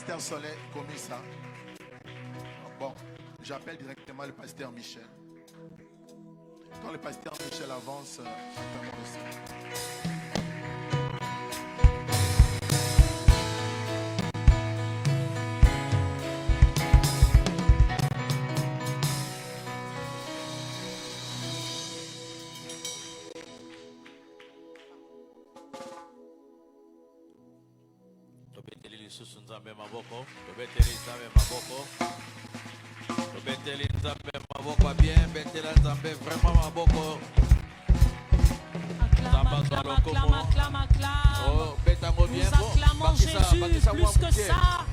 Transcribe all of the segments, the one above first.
pasteur Soleil commis ça. Bon, j'appelle directement le pasteur Michel. Quand le pasteur Michel avance, appelle-moi aussi. Nzambe maboko, tobeteli Nzambe maboko, tobeteli Nzambe maboko bien, betela Nzambe vraiment maboko. Acclame. Oh, betango bien. Nous acclamons Jésus plus que ça.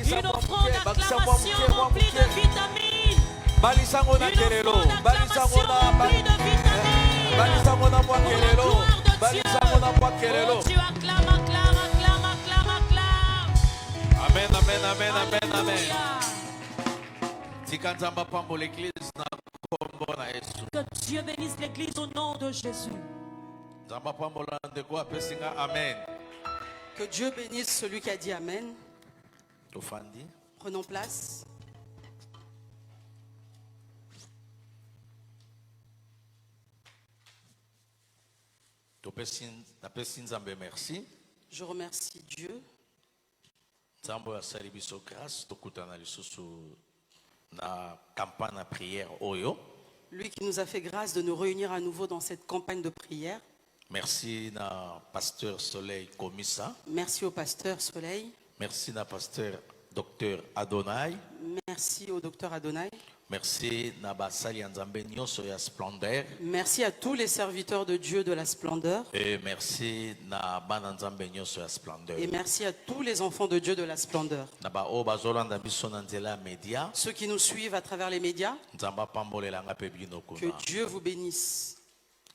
Une offrande d'acclamation remplie de vitamines. Une offrande d'acclamation remplie de vitamines. Pour la gloire de Dieu. Oh Dieu, acclame. Amen. Que Dieu bénisse l'église au nom de Jésus. Amen. Que Dieu bénisse celui qui a dit Amen. Prenons place. Merci. Je remercie Dieu. Lui qui nous a fait grâce de nous réunir à nouveau dans cette campagne de prière. Merci na pasteur Soleil Komissa. Merci au pasteur Soleil. Merci na pasteur docteur Adonai. Merci au docteur Adonai. Merci na basali nzambe nyonso ya Splendeur. Merci à tous les serviteurs de Dieu de la Splendeur. Et merci na bana nzambe nyonso ya Splendeur. Et merci à tous les enfants de Dieu de la Splendeur. Na ba o bazolanda biso na nzela media. Ceux qui nous suivent à travers les médias. Nzamba pambolela nga pe bino kuna. Que Dieu vous bénisse.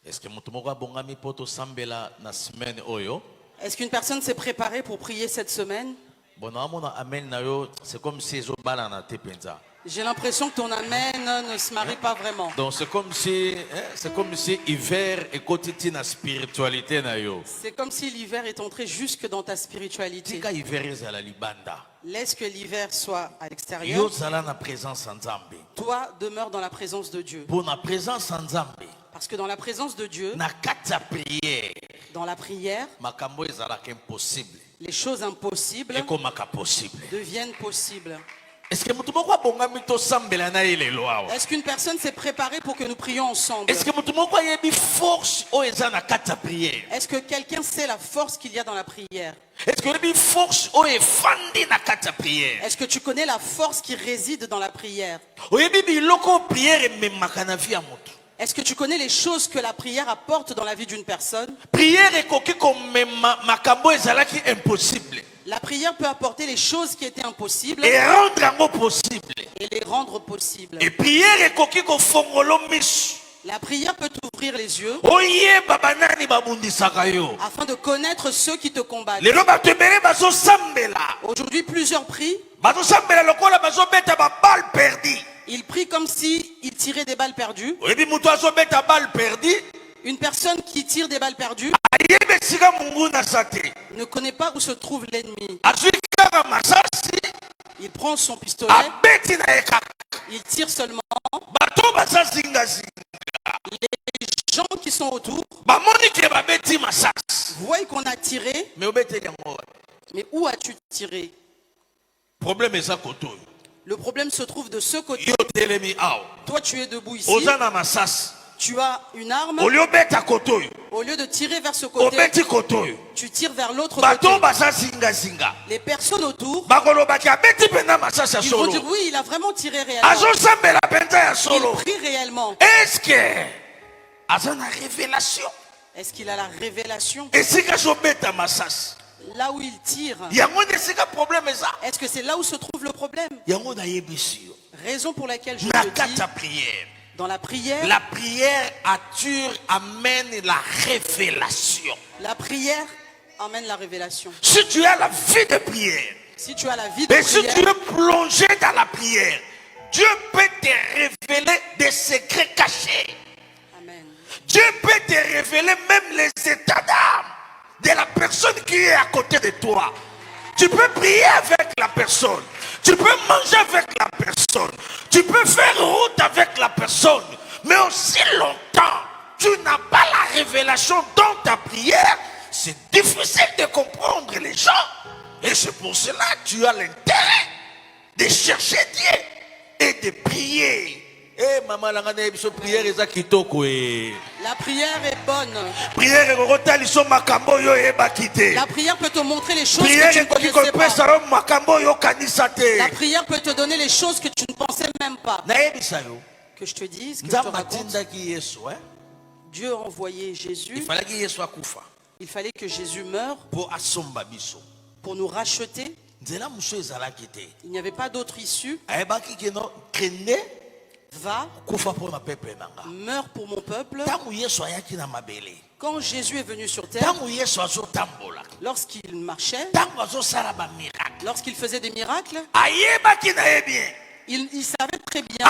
Est-ce que mutu moko abongami poto sambela na semaine oyo? Est-ce qu'une personne s'est préparée pour prier cette semaine? Amen na yo, c'est comme si zo bala na te penza. J'ai l'impression que ton amen ne se marie pas vraiment. Donc c'est comme si hiver est quotidien la spiritualité na yo. C'est comme si l'hiver est entré jusque dans ta spiritualité. Tika hiver est à la libanda. Laisse que l'hiver soit à l'extérieur. Yo sala na présence en Nzambe. Toi demeure dans la présence de Dieu. Pour la présence en Nzambe. Parce que dans la présence de Dieu, na kata prière, dans la prière, makambo ezala impossible. Les choses impossibles deviennent possibles. Est-ce qu'une personne s'est préparée pour que nous prions ensemble? Est-ce que quelqu'un sait la force qu'il y a dans la prière? Est-ce que tu connais la force qui réside dans la prière? Est-ce que tu connais les choses que la prière apporte dans la vie d'une personne? La prière peut apporter les choses qui étaient impossibles et rendre possible. Et les rendre possibles. Et prière la prière peut t'ouvrir les yeux afin de connaître ceux qui te combattent. Aujourd'hui, plusieurs prient. Ils prient comme s'ils tiraient des balles perdues. Une personne qui tire des balles perdues ne connaît pas où se trouve l'ennemi. Il prend son pistolet. Il tire seulement. Les gens qui sont autour voient qu'on a tiré. Mais où as-tu tiré? Le problème se trouve de ce côté. Toi, tu es debout ici. Tu as une arme. Au lieu de tirer vers ce côté, tu tires vers l'autre côté. Les personnes autour, ils vont dire oui, il a vraiment tiré réellement. Il prie réellement. Est-ce qu'il a la révélation? Là où il tire, est-ce que c'est là où se trouve le problème? Raison pour laquelle je te dis, dans la prière amène la révélation. La prière amène la révélation. Si tu as la vie de prière, si tu as la vie de et prière, si tu es plongé dans la prière, Dieu peut te révéler des secrets cachés. Amen. Dieu peut te révéler même les états d'âme de la personne qui est à côté de toi. Tu peux prier avec la personne. personne. Tu peux manger avec la personne. Tu peux faire route avec la personne. Mais aussi longtemps, tu n'as pas la révélation dans ta prière, c'est difficile de comprendre les gens. Et c'est pour cela que tu as l'intérêt de chercher Dieu et de prier. Eh maman la prière est kitoko. La prière est bonne. La prière peut te montrer les choses que tu ne connaissais pas. La prière peut te donner les choses que tu ne pensais même pas. Que je te dise, que je te raconte. Dieu a envoyé Jésus. Il fallait que Jésus meure pour nous racheter. Il n'y avait pas d'autre issue. Va, meurs pour mon peuple. Quand Jésus est venu sur terre, lorsqu'il marchait, lorsqu'il faisait des miracles, il savait très bien,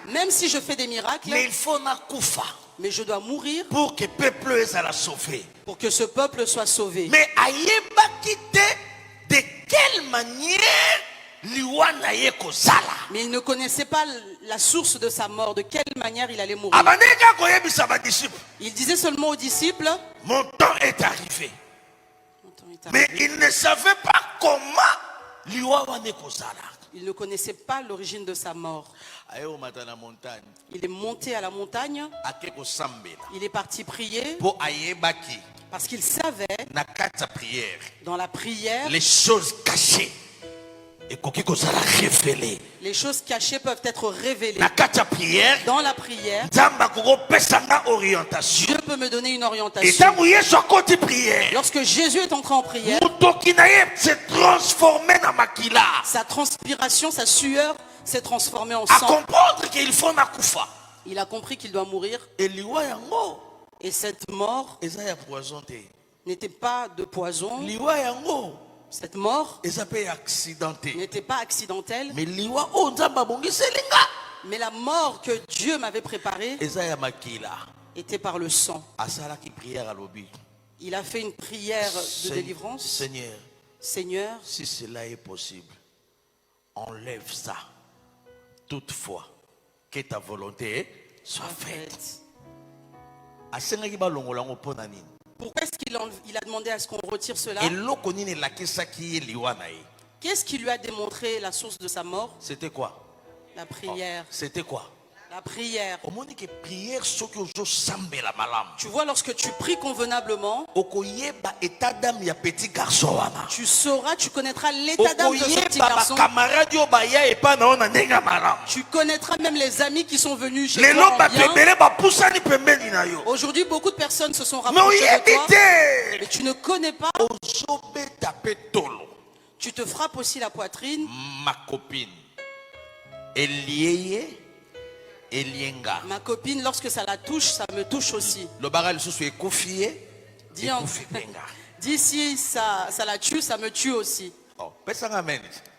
même si je fais des miracles, mais je dois mourir pour que ce peuple soit sauvé. Mais de quelle manière mais il ne connaissait pas la source de sa mort, de quelle manière il allait mourir. Il disait seulement aux disciples, mon temps est arrivé. Mais il ne savait pas comment. Il ne connaissait pas l'origine de sa mort. Il est monté à la montagne. Il est parti prier. Parce qu'il savait, dans la prière, les choses cachées. Les choses cachées peuvent être révélées. Dans la prière, Dieu peut me donner une orientation. Lorsque Jésus est entré en prière, sa transpiration, sa sueur s'est transformée en sang. Il a compris qu'il doit mourir. Et cette mort n'était pas de poison. Cette mort n'était pas accidentelle. Mais la mort que Dieu m'avait préparée était par le sang. Il a fait une prière de délivrance. Seigneur, si cela est possible, enlève ça. Toutefois, que ta volonté soit faite. Pourquoi est-ce qu'il a demandé à ce qu'on retire cela? Qu'est-ce qui lui a démontré la source de sa mort? C'était quoi? La prière. C'était quoi? La prière. Tu vois, lorsque tu pries convenablement, tu sauras, tu connaîtras l'état d'âme de ce petit garçon. Tu connaîtras même les amis qui sont venus chez toi en bien. Aujourd'hui, beaucoup de personnes se sont rapprochées de toi, mais tu ne connais pas. Tu te frappes aussi la poitrine. Ma copine, ma copine, lorsque ça la touche, ça me touche aussi. Dis si ça la tue, ça me tue aussi.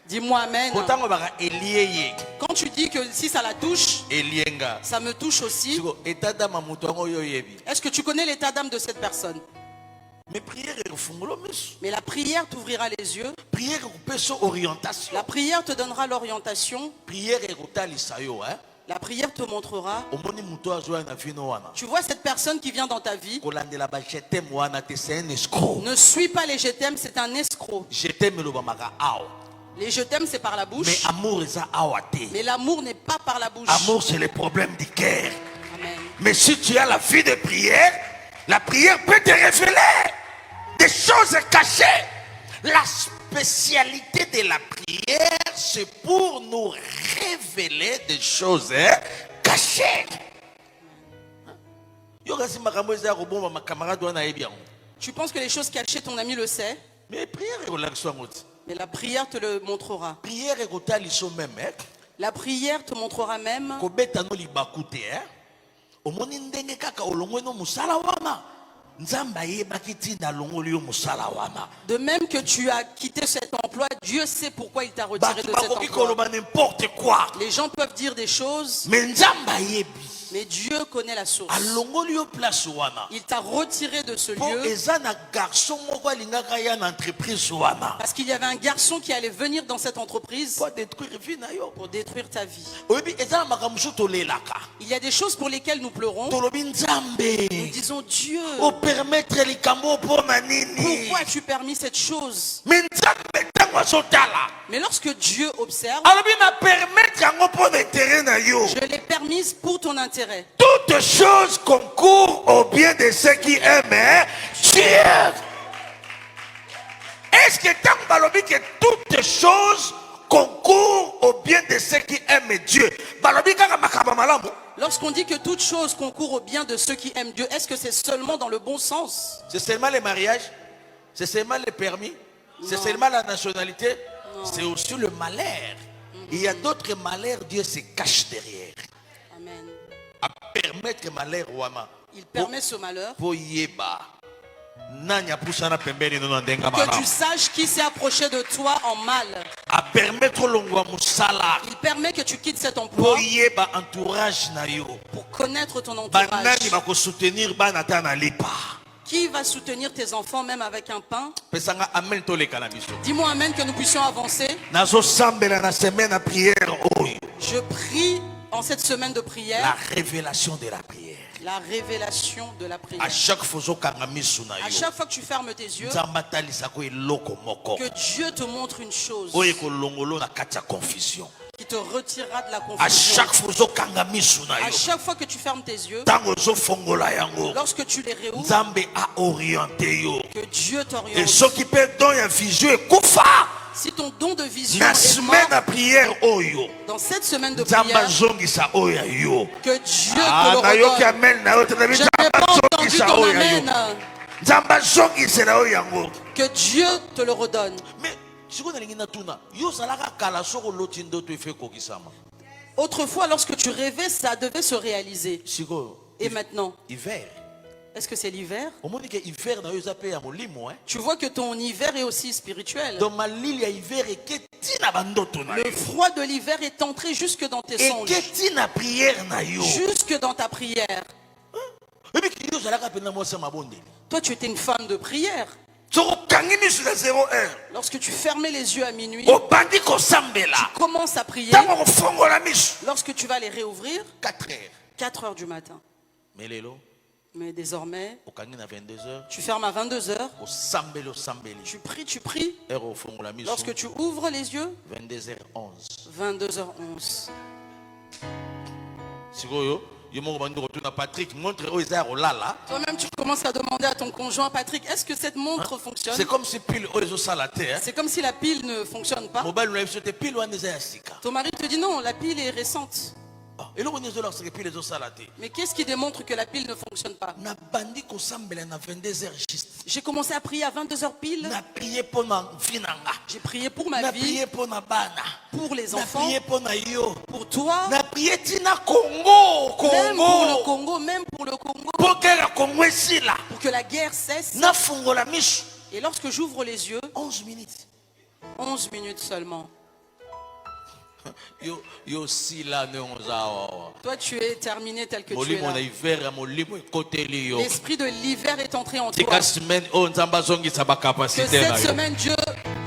Dis-moi amen. Quand tu dis que si ça la touche, ça me touche aussi. Est-ce que tu connais l'état d'âme de cette personne? Mais la prière t'ouvrira les yeux. La prière te donnera l'orientation. La prière te montrera. Tu vois cette personne qui vient dans ta vie. Ne suis pas les je t'aime, c'est un escroc. Les je t'aime, c'est par la bouche. Mais l'amour n'est pas par la bouche. L'amour, c'est le problème du cœur. Mais si tu as la vie de prière, la prière peut te révéler des choses cachées. La spécialité de la prière, c'est pour nous révéler des choses cachées. Tu penses que les choses cachées, ton ami le sait? Mais la prière te le montrera. La prière te montrera même. De même que tu as quitté cet emploi, Dieu sait pourquoi il t'a retiré de cet emploi. n'importe quoi. Les gens peuvent dire des choses. Mais Mais Dieu connaît la source. alongoli yo place wana Il t'a retiré de ce po lieu eza na garçon moko alingaka ya na entreprise wana parce qu'il y avait un garçon qui allait venir dans cette entreprise po détruire vie na yo pour détruire ta vie. oyebi eza na makambo mosusu tolelaka Il y a des choses pour lesquelles nous pleurons. tolobi Nous nzambe disons Dieu, opermettre likambo mpona nini pourquoi as-tu permis cette chose? me nzambe ntango azotala Mais lorsque Dieu observe, alobi na permettre yango mpona intere na yo je l'ai permise pour ton intérêt. toutes choses concourent au bien de ceux qui aiment Dieu. Est-ce que tant balobi que toutes choses concourent au bien de ceux qui aiment Dieu? Balobi kaka makaba malamu. Lorsqu'on dit que toute chose concourt au bien de ceux qui aiment Dieu, est-ce que c'est seulement dans le bon sens? C'est seulement les mariages? C'est seulement les permis? C'est seulement la nationalité? C'est aussi le malheur. Il y a d'autres malheurs, Dieu se cache derrière. Amen. À permettre malheur wana. Il permet ce malheur. Po yeba. Nanya pusana pembeni no ndenga Que malamu. tu saches qui s'est approché de toi en mal. À permettre longwa musala. Il permet que tu quittes cet emploi Po yeba entourage na yo. pour connaître ton entourage. Banani bako soutenir bana ta na lipa. Qui va soutenir tes enfants même avec un pain? Pesanga amen to le kanabiso. Dis-moi Amen que nous puissions avancer. Nazo sambela na semaine à prière oyo. Je prie en cette semaine de La prière révélation de la prière. la révélation de la prière. À chaque fois kanga misu na À yo. chaque fois que tu fermes tes yeux, Nzamba talisa ko eloko moko. que Dieu te montre une chose Oye ko longolo na kati ya confusion. qui te retirera de la À confusion. chaque fois kanga misu na À yo. chaque fois que tu fermes tes yeux, Tango zo fongola yango. lorsque tu les réouvres, Nzambe a orienté yo. que Dieu Et t'oriente. ce qui peut donner un vision et kufa. Si ton don de vision Na est semaine à mort, prière oyo. dans cette semaine de Nzamba prière, zongisa oya yo. que Dieu te Ah, le na yo ki redonne. amen na yo te na Je n'ai pas entendu ton Amen. Nzamba zongisa na oya yango. Que Dieu te le redonne. Mais siko na lingi na tuna yo salaka kala soko loti ndoto efe kokisama. Autrefois, lorsque tu rêvais, ça devait se réaliser. Siko Et maintenant, hiver. est-ce que c'est l'hiver? Au moins que hiver na yo zape ya molimo hein. Tu vois que ton hiver est aussi spirituel. Dans ma lili ya hiver et keti na bandoto na Le yo. froid de l'hiver est entré jusque dans tes Et songes, keti na prière na yo. jusque dans ta prière. Et puis yo salaka pena mo sa mabonde. Toi, tu étais une femme de prière. Soko kangi sur la 01. Lorsque tu fermais les yeux à minuit, O bandi ko sambela. commence à prier. Tango ko fongola misu. Lorsque tu vas les réouvrir, 4 heures. 4 heures du matin. Mais lelo Mais désormais, o kangi na 22h. tu fermes à 22 heures. O sambelo sambeli. Tu pries. Heure au fongola misu. Lorsque tu ouvres les yeux, 22h11. 22h11. Sikoyo, yo moko bandi retourna Patrick montre o ezaro lala. Toi-même, tu commences à demander à ton conjoint, Patrick, est-ce que cette montre fonctionne? C'est comme si pile o ezo sala te hein. C'est comme si la pile ne fonctionne pas. Mobile na biso te pile wana eza ya sika. Ton mari te dit non, la pile est récente. Eloko nini ezola seke pile ezo sala te. Mais qu'est-ce qui démontre que la pile ne fonctionne pas? Na bandi kosambela na 22h juste. J'ai commencé à prier à 22h pile. Na prier pona vie na nga. J'ai prié pour ma Na vie, prier pona bana. pour les Na enfants, prier pona yo. pour toi, Na prier tina Congo, même pour le Congo. Congo, même pour le Congo, Pour que la Congo esila. pour que la guerre cesse. Na fungola misu. Et lorsque j'ouvre les yeux, 11 minutes. 11 minutes seulement. Yo sila ne onza. Toi, tu es terminé tel que tu es Molimo na là. hiver molimo ekoteli yo. L'esprit de l'hiver est entré en toi. Tika semaine o nzamba zongisa ba Que capacité cette na yo. semaine, Dieu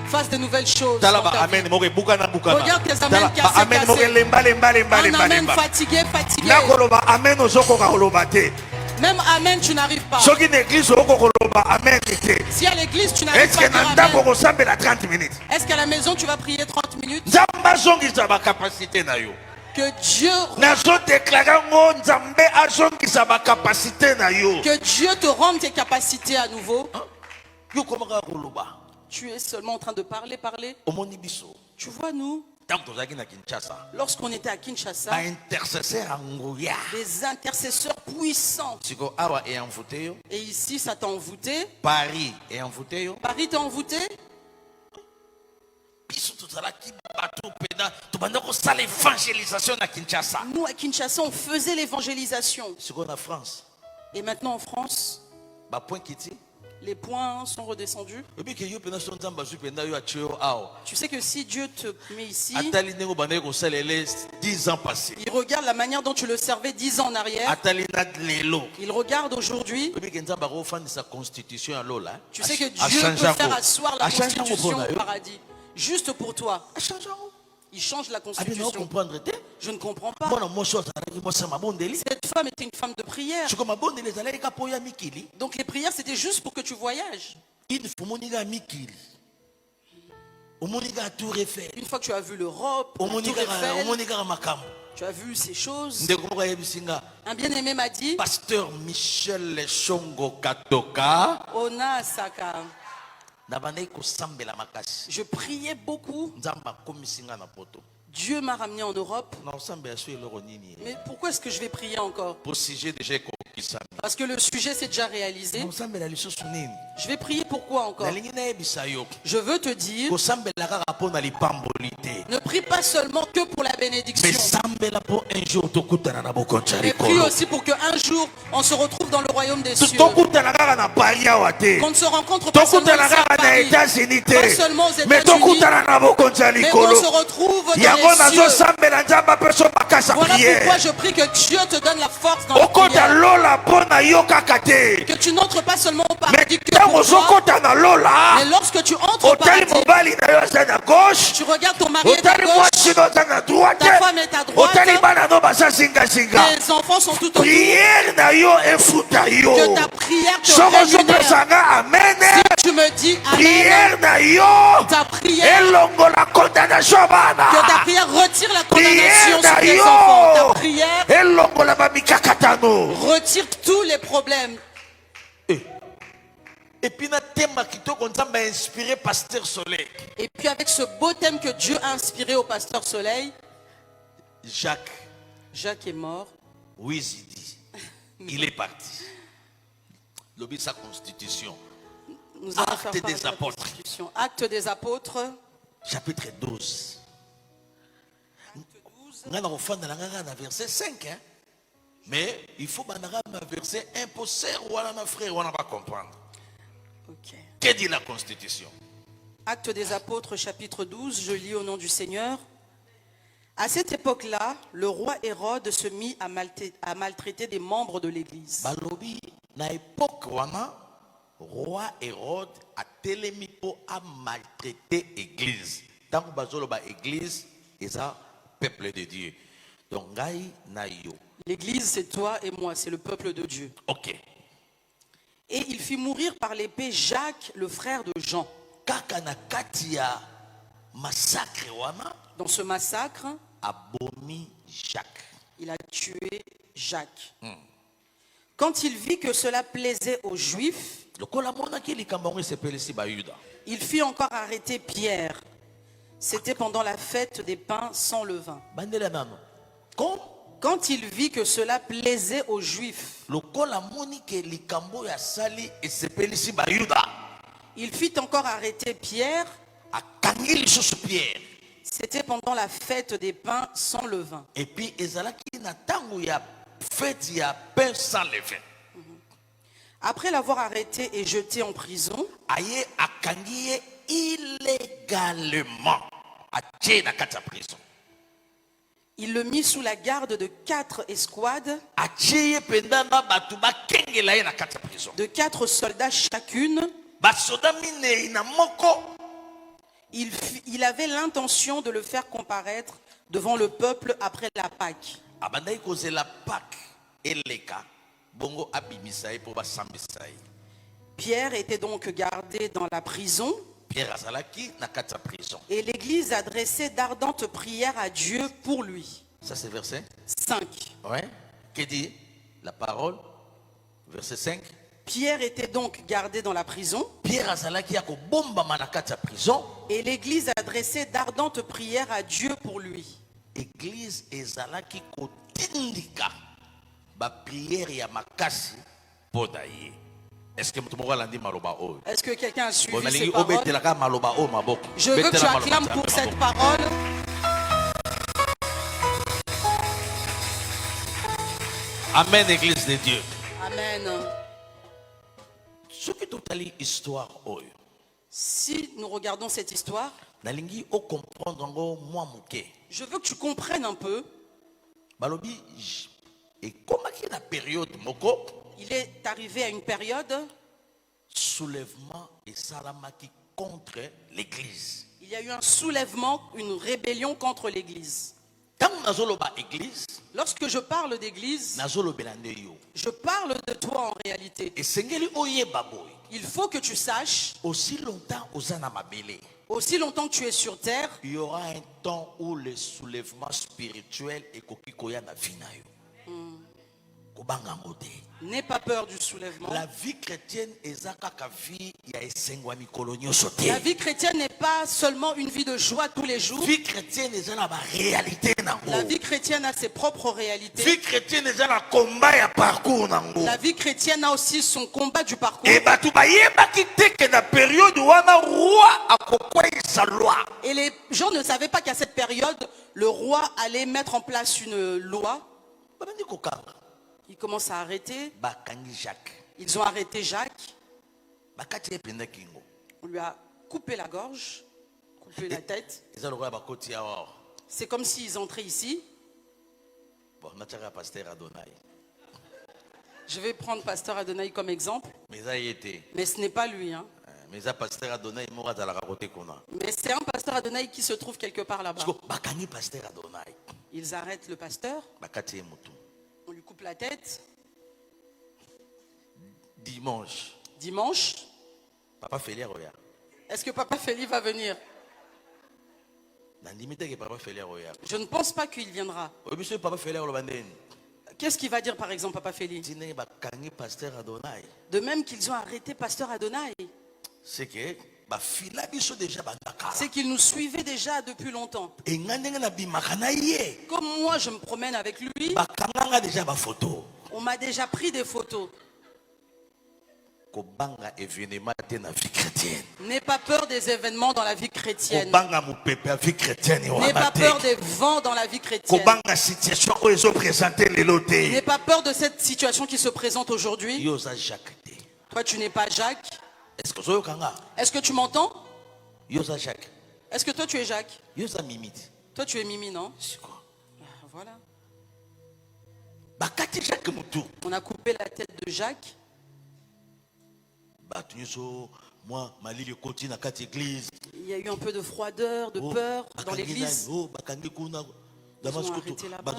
fasse de nouvelles choses. Tala dans ba ta vie. amen moke bukana bukana. Regarde tes Tala amens ba cassés, amen moke cassés. lemba lemba lemba Un lemba amen lemba. fatigué, fatigué. Na koloba amen ozokoka koloba te. Même amen, tu n'arrives pas. Soki na église oko koloba amen te. Si à l'église, tu n'arrives Est-ce pas à que na dire ndako amen, kosambela 30 minutes? est-ce qu'à la maison, tu vas prier 30 minutes? Nzamba zongisa ba capacité na yo. Que Dieu, Nazo déclarer ngo Nzambe azongisa ba capacité na yo. que Dieu te rende tes capacités à nouveau. Yo komaka koloba. Tu es seulement en train de parler. Omoni biso. Tu vois, nous, Tant tozaki na Kinshasa. lorsqu'on était à Kinshasa, Ba intercesseur angoya. des intercesseurs puissants. Siko awa et envoûté yo. Et ici, ça t'a envoûté. Paris et envoûté yo. Paris t'a envoûté. Biso tozalaki bato pena tobanda kosala l'évangélisation na Kinshasa. Nous, à Kinshasa, on faisait l'évangélisation. Siko na France. Et maintenant, en France, Ba point kiti. Les points sont redescendus. Tu sais que si Dieu te met ici, il regarde la manière dont tu le servais 10 ans en arrière. Il regarde aujourd'hui. Tu sais que Dieu peut faire asseoir la constitution au paradis. Juste pour toi. Il change la constitution. Je ne comprends pas. Cette femme était une femme de prière. Donc les prières, c'était juste pour que tu voyages. Une fois que tu as vu l'Europe, tu as vu ces choses. Un bien-aimé m'a dit, Pasteur Michel Leshongo Katoka, Ona Saka, je priais beaucoup. Dieu m'a ramené en Europe. Mais pourquoi est-ce que je vais prier encore? Parce que le sujet s'est déjà réalisé. Je vais prier pourquoi encore? Je veux te dire, ne prie pas seulement que pour la bénédiction, mais prie aussi pour qu'un jour on se retrouve dans le royaume des cieux. Qu'on ne se rencontre pas seulement ici à Paris, pas seulement aux États-Unis, mais qu'on se retrouve dans les cieux. Voilà pourquoi je prie que Dieu te donne la force dans la prière. Que tu n'entres pas seulement au paradis que pour toi, mais lorsque tu entres au paradis, tu regardes ton mari est à gauche, ta femme est à droite, tes enfants sont tout autour. Que ta prière te régénère. Si tu me dis amen, ta prière, que ta prière retire la condamnation sur tes enfants. Ta prière retire tous les problèmes. Et puis avec ce beau thème que Dieu a inspiré au pasteur Soleil, Jacques est mort. Oui, il est parti. Sa constitution. Nous allons Acte faire des apôtres. Acte des apôtres. Chapitre 12. Verset 5. Hein? Mais il faut verset 1 pour serre ou à frère, on va comprendre. Okay. Que dit la constitution? Acte des apôtres, chapitre 12, je lis au nom du Seigneur. À cette époque-là, le roi Hérode se mit à maltraiter des membres de l'église. Balobi, na époque wana, roi Hérode a telemi po a maltraité l'église. Tant que bazolo ba église, et ça peuple de Dieu. Donc gai na yo. L'église, c'est toi et moi, c'est le peuple de Dieu. Ok. Et il fit mourir par l'épée Jacques, le frère de Jean. Dans ce massacre, il a tué Jacques. Quand il vit que cela plaisait aux Juifs, il fit encore arrêter Pierre. C'était pendant la fête des pains sans levain. Quand il vit que cela plaisait aux Juifs, il fit encore arrêter Pierre. C'était pendant la fête des pains sans levain. Et puis, fête y a pain sans levain. Après l'avoir arrêté et jeté en prison, illégalement à prison. Il le mit sous la garde de 4 escouades, de 4 soldats chacune. Il avait l'intention de le faire comparaître devant le peuple après la Pâque. Pierre était donc gardé dans la prison. Et l'église adressait d'ardentes prières à Dieu pour lui. Ça c'est verset 5. Ouais. Que dit la parole? Verset 5. Pierre était donc gardé dans la prison. Et l'église adressait d'ardentes prières à Dieu pour lui. Église ezalaki kotindika ba prière ya makasi podaye. Est-ce que quelqu'un a suivi ces paroles? Je veux que tu acclames pour cette parole. Amen, Église de Dieu. Amen. Ce qui totali histoire oyo. Si nous regardons cette histoire, Nalingi o comprendre ngo moi muke. je veux que tu comprennes un peu. Balobi et comment qui la période moko Il est arrivé à une période, soulèvement et salamaki contre l'église. il y a eu un soulèvement, une rébellion contre l'église. Quand nazoloba église, Lorsque je parle d'église, nazolobelande yo. je parle de toi en réalité. Et sengeli oyeba boy. Il faut que tu saches, Aussi longtemps osana mabele, aussi longtemps que tu es sur terre, il y aura un temps où le soulèvement spirituel est kokikoya na vie na yo. Kobanga ngote. n'aie pas peur du soulèvement. La vie chrétienne ezaka vie ya esengwa mikolo nyonso te. La vie chrétienne n'est pas seulement une vie de joie tous les jours. La vie chrétienne est la réalité nango. La vie chrétienne a ses propres réalités. Vie chrétienne est la combat ya parcours nango. La vie chrétienne a aussi son combat du parcours. Et batu bayeba ki te que na période wana roi akokwesa loi. Et les gens ne savaient pas qu'à cette période, le roi allait mettre en place une loi. Babandi kokanga. Ils commencent à arrêter. Bakangi Jacques. Ils ont arrêté Jacques. Bakati ependa kingo. On lui a coupé la gorge, coupé la tête. Eza lokola bakoti ya or. C'est comme s'ils entraient ici. Bon, nataka pasteur Adonai. Je vais prendre Pasteur Adonai comme exemple. Mais ça y était. Mais ce n'est pas lui. Hein. Mais ça pasteur Adonai mora dans la racoté qu'on a. Mais c'est un Pasteur Adonai qui se trouve quelque part là-bas. Parce que bakangi pasteur Adonai. Ils arrêtent le pasteur. Bakati mutu. On lui coupe la tête. Dimanche. Dimanche. Papa Félia Roya. Est-ce que Papa Félix va venir? Je ne pense pas qu'il viendra. Qu'est-ce qu'il va dire par exemple Papa Félix? De même qu'ils ont arrêté Pasteur Adonai. C'est que c'est qu'il nous suivait déjà depuis longtemps. Comme moi je me promène avec lui, on m'a déjà pris des photos. N'aie pas peur des événements dans la vie chrétienne. N'aie pas peur des vents dans la vie chrétienne. N'aie pas peur de cette situation qui se présente aujourd'hui. Toi tu n'es pas Jacques. Est-ce que tu m'entends? Est-ce que toi tu es Jacques? Toi tu es Mimi, non? Voilà. On a coupé la tête de Jacques. Il y a eu un peu de froideur, de peur dans l'église. Ils ont arrêté là-bas.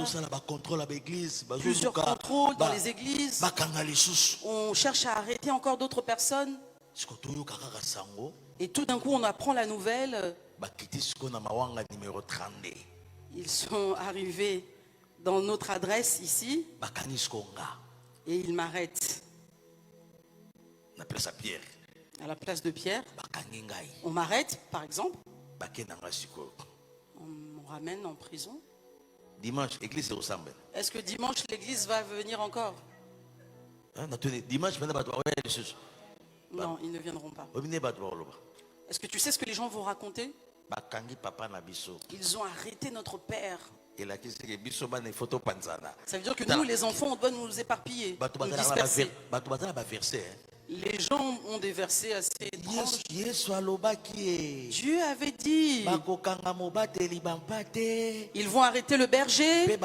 Plusieurs contrôles dans les églises. On cherche à arrêter encore d'autres personnes. Et tout d'un coup, on apprend la nouvelle. Ils sont arrivés dans notre adresse ici. Et ils m'arrêtent. À la place de Pierre. On m'arrête, par exemple. On me ramène en prison. Dimanche, l'église ressemble. Est-ce que dimanche, l'église va venir encore? Dimanche, non, ils ne viendront pas. Est-ce que tu sais ce que les gens vont raconter? Ils ont arrêté notre père. Ça veut dire que nous, les enfants, on doit nous éparpiller, nous disperser. Les gens ont des versets assez étranges. Dieu avait dit ils vont arrêter le berger et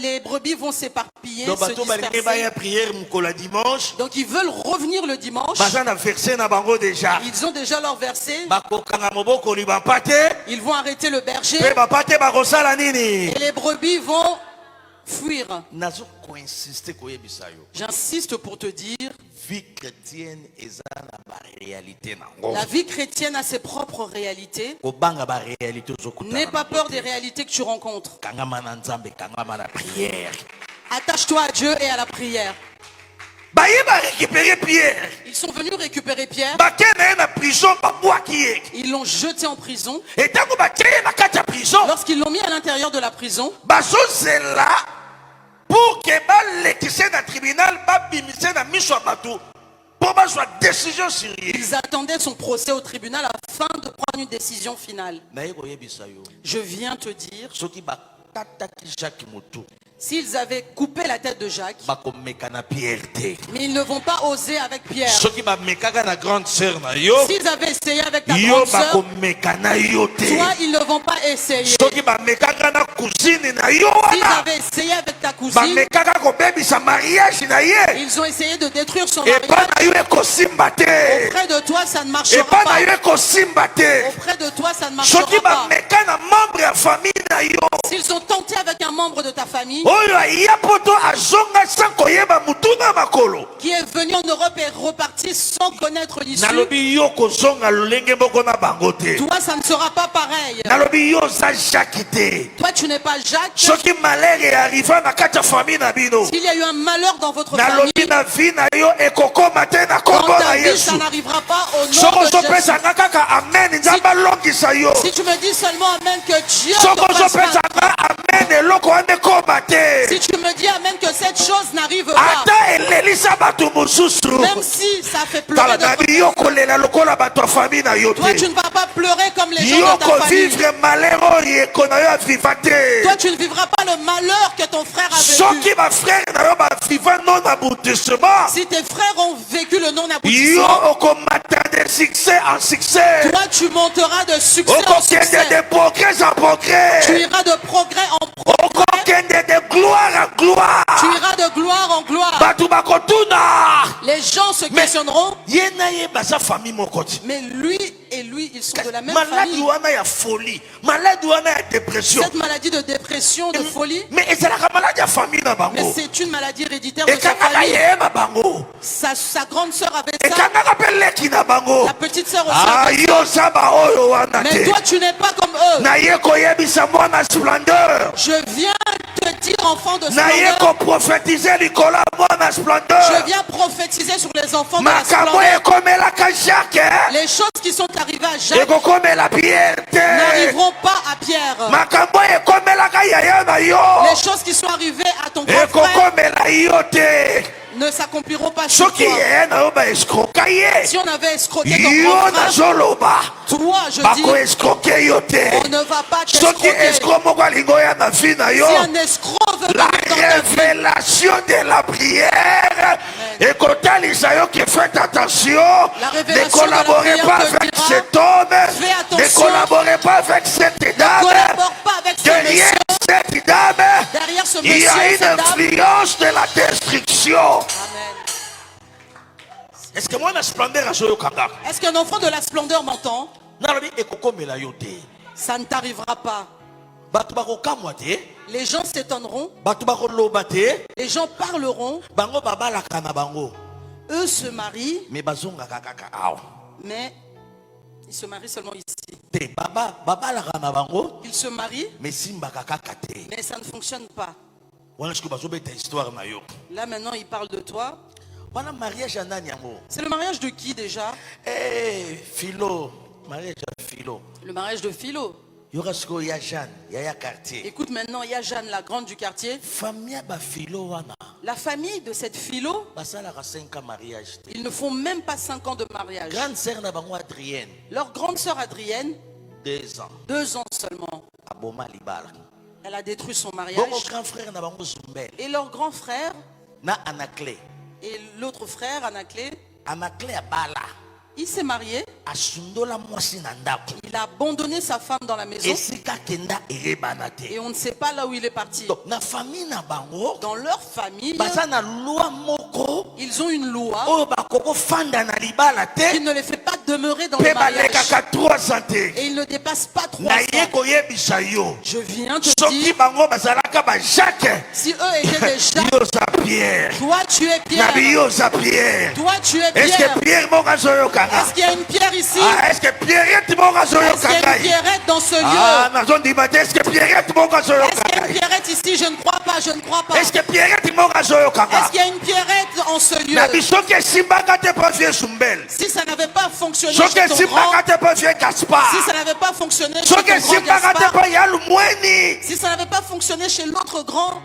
les brebis vont s'éparpiller, se disperser. Donc ils veulent revenir le dimanche. Ils ont déjà leur verset. Ils vont arrêter le berger et les brebis vont fuir. J'insiste pour te dire, la vie chrétienne a ses propres réalités. N'aie pas peur des réalités que tu rencontres. Attache-toi à Dieu et à la prière. Ils sont venus récupérer Pierre. Ils l'ont jeté en prison. Lorsqu'ils l'ont mis à l'intérieur de la prison, pour que le tribunal ils attendaient son procès au tribunal afin de prendre une décision finale. Je viens te dire S'ils avaient coupé la tête de Jacques, mais ils ne vont pas oser avec Pierre. S'ils avaient essayé avec ta grande sœur, toi, ils ne vont pas essayer. S'ils avaient essayé avec ta cousine, ils ont essayé de détruire son mariage. Auprès de toi, ça ne marchera pas. Auprès de toi, ça ne marchera pas. S'ils ont tenté avec un membre de ta famille, qui est venu en Europe et reparti sans connaître l'issue, toi, ça ne sera pas pareil. Toi, tu n'es pas Jacques. S'il y a eu un malheur dans votre famille, dans ta vie, ça n'arrivera pas au nom de Jésus. Si tu me dis seulement Amen que Dieu te fasse pas. Si tu me dis Amen que cette chose n'arrive pas, même si ça fait pleurer de ta famille, toi tu ne vas pas pleurer comme les gens de ta famille. Toi tu ne vivras pas le malheur que ton frère a vécu. Si tes frères ont vécu le non-aboutissement, toi tu monteras de succès en succès. Tu iras de progrès en progrès. De gloire en gloire. Tu iras de gloire en gloire. Les gens se questionneront. Mais lui et lui, ils sont de la même famille. Cette maladie de dépression, de folie, mais c'est une maladie héréditaire de sa famille. Sa grande sœur avait ça. La petite sœur aussi avait ça. Mais toi, tu n'es pas comme eux. Je viens te dire, enfant de splendeur. Je viens prophétiser sur les enfants de la splendeur. Les choses qui sont arrivées à Jacques n'arriveront pas à Pierre. Les choses qui sont arrivées à ton grand frère ne s'accompliront pas sur toi. Si on avait escroqué ton grand frère, toi, je dis, on ne va pas t'escroquer. Si un escroc veut la révélation de la prière, et quand faites attention, ne collaborez pas avec cet homme, ne collaborez pas avec cette dame. Derrière cette dame, il y a une influence de la destruction. Est-ce que moi la splendeur a joué au Kanga? Est-ce qu'un enfant de la splendeur m'entend? Ça ne t'arrivera pas. Les gens s'étonneront. Les gens parleront. Eux se marient. Mais ils se marient seulement ici. Ils se marient. Mais ça ne fonctionne pas. Là maintenant il parle de toi. C'est le mariage de qui déjà? Philo. Mariage de Philo. Le mariage de Philo. Écoute maintenant, il y a Jeanne, la grande du quartier. La famille de cette Philo, ils ne font même pas 5 ans de mariage. Leur grande sœur Adrienne, 2 ans seulement, elle a détruit son mariage. Et leur grand frère, et l'autre frère, Anaclé, il s'est marié. Il a abandonné sa femme dans la maison. Et on ne sait pas là où il est parti. Dans leur famille, ils ont une loi qui ne les fait pas demeurer dans le mariage. Et ils ne dépassent pas 3 ans. Je viens te dire, si eux étaient des Jacques, toi tu es Pierre. Toi tu es Pierre. Est-ce qu'il y a une pierre ici? Est-ce qu'il y a une pierrette dans ce lieu? Est-ce qu'il y a une pierrette ici? Je ne crois pas, je ne crois pas. Est-ce qu'il y a une pierrette en ce lieu? Si ça n'avait pas fonctionné chez ton grand, si ça n'avait pas fonctionné chez ton grand Gaspard, si ça n'avait pas fonctionné chez l'autre grand,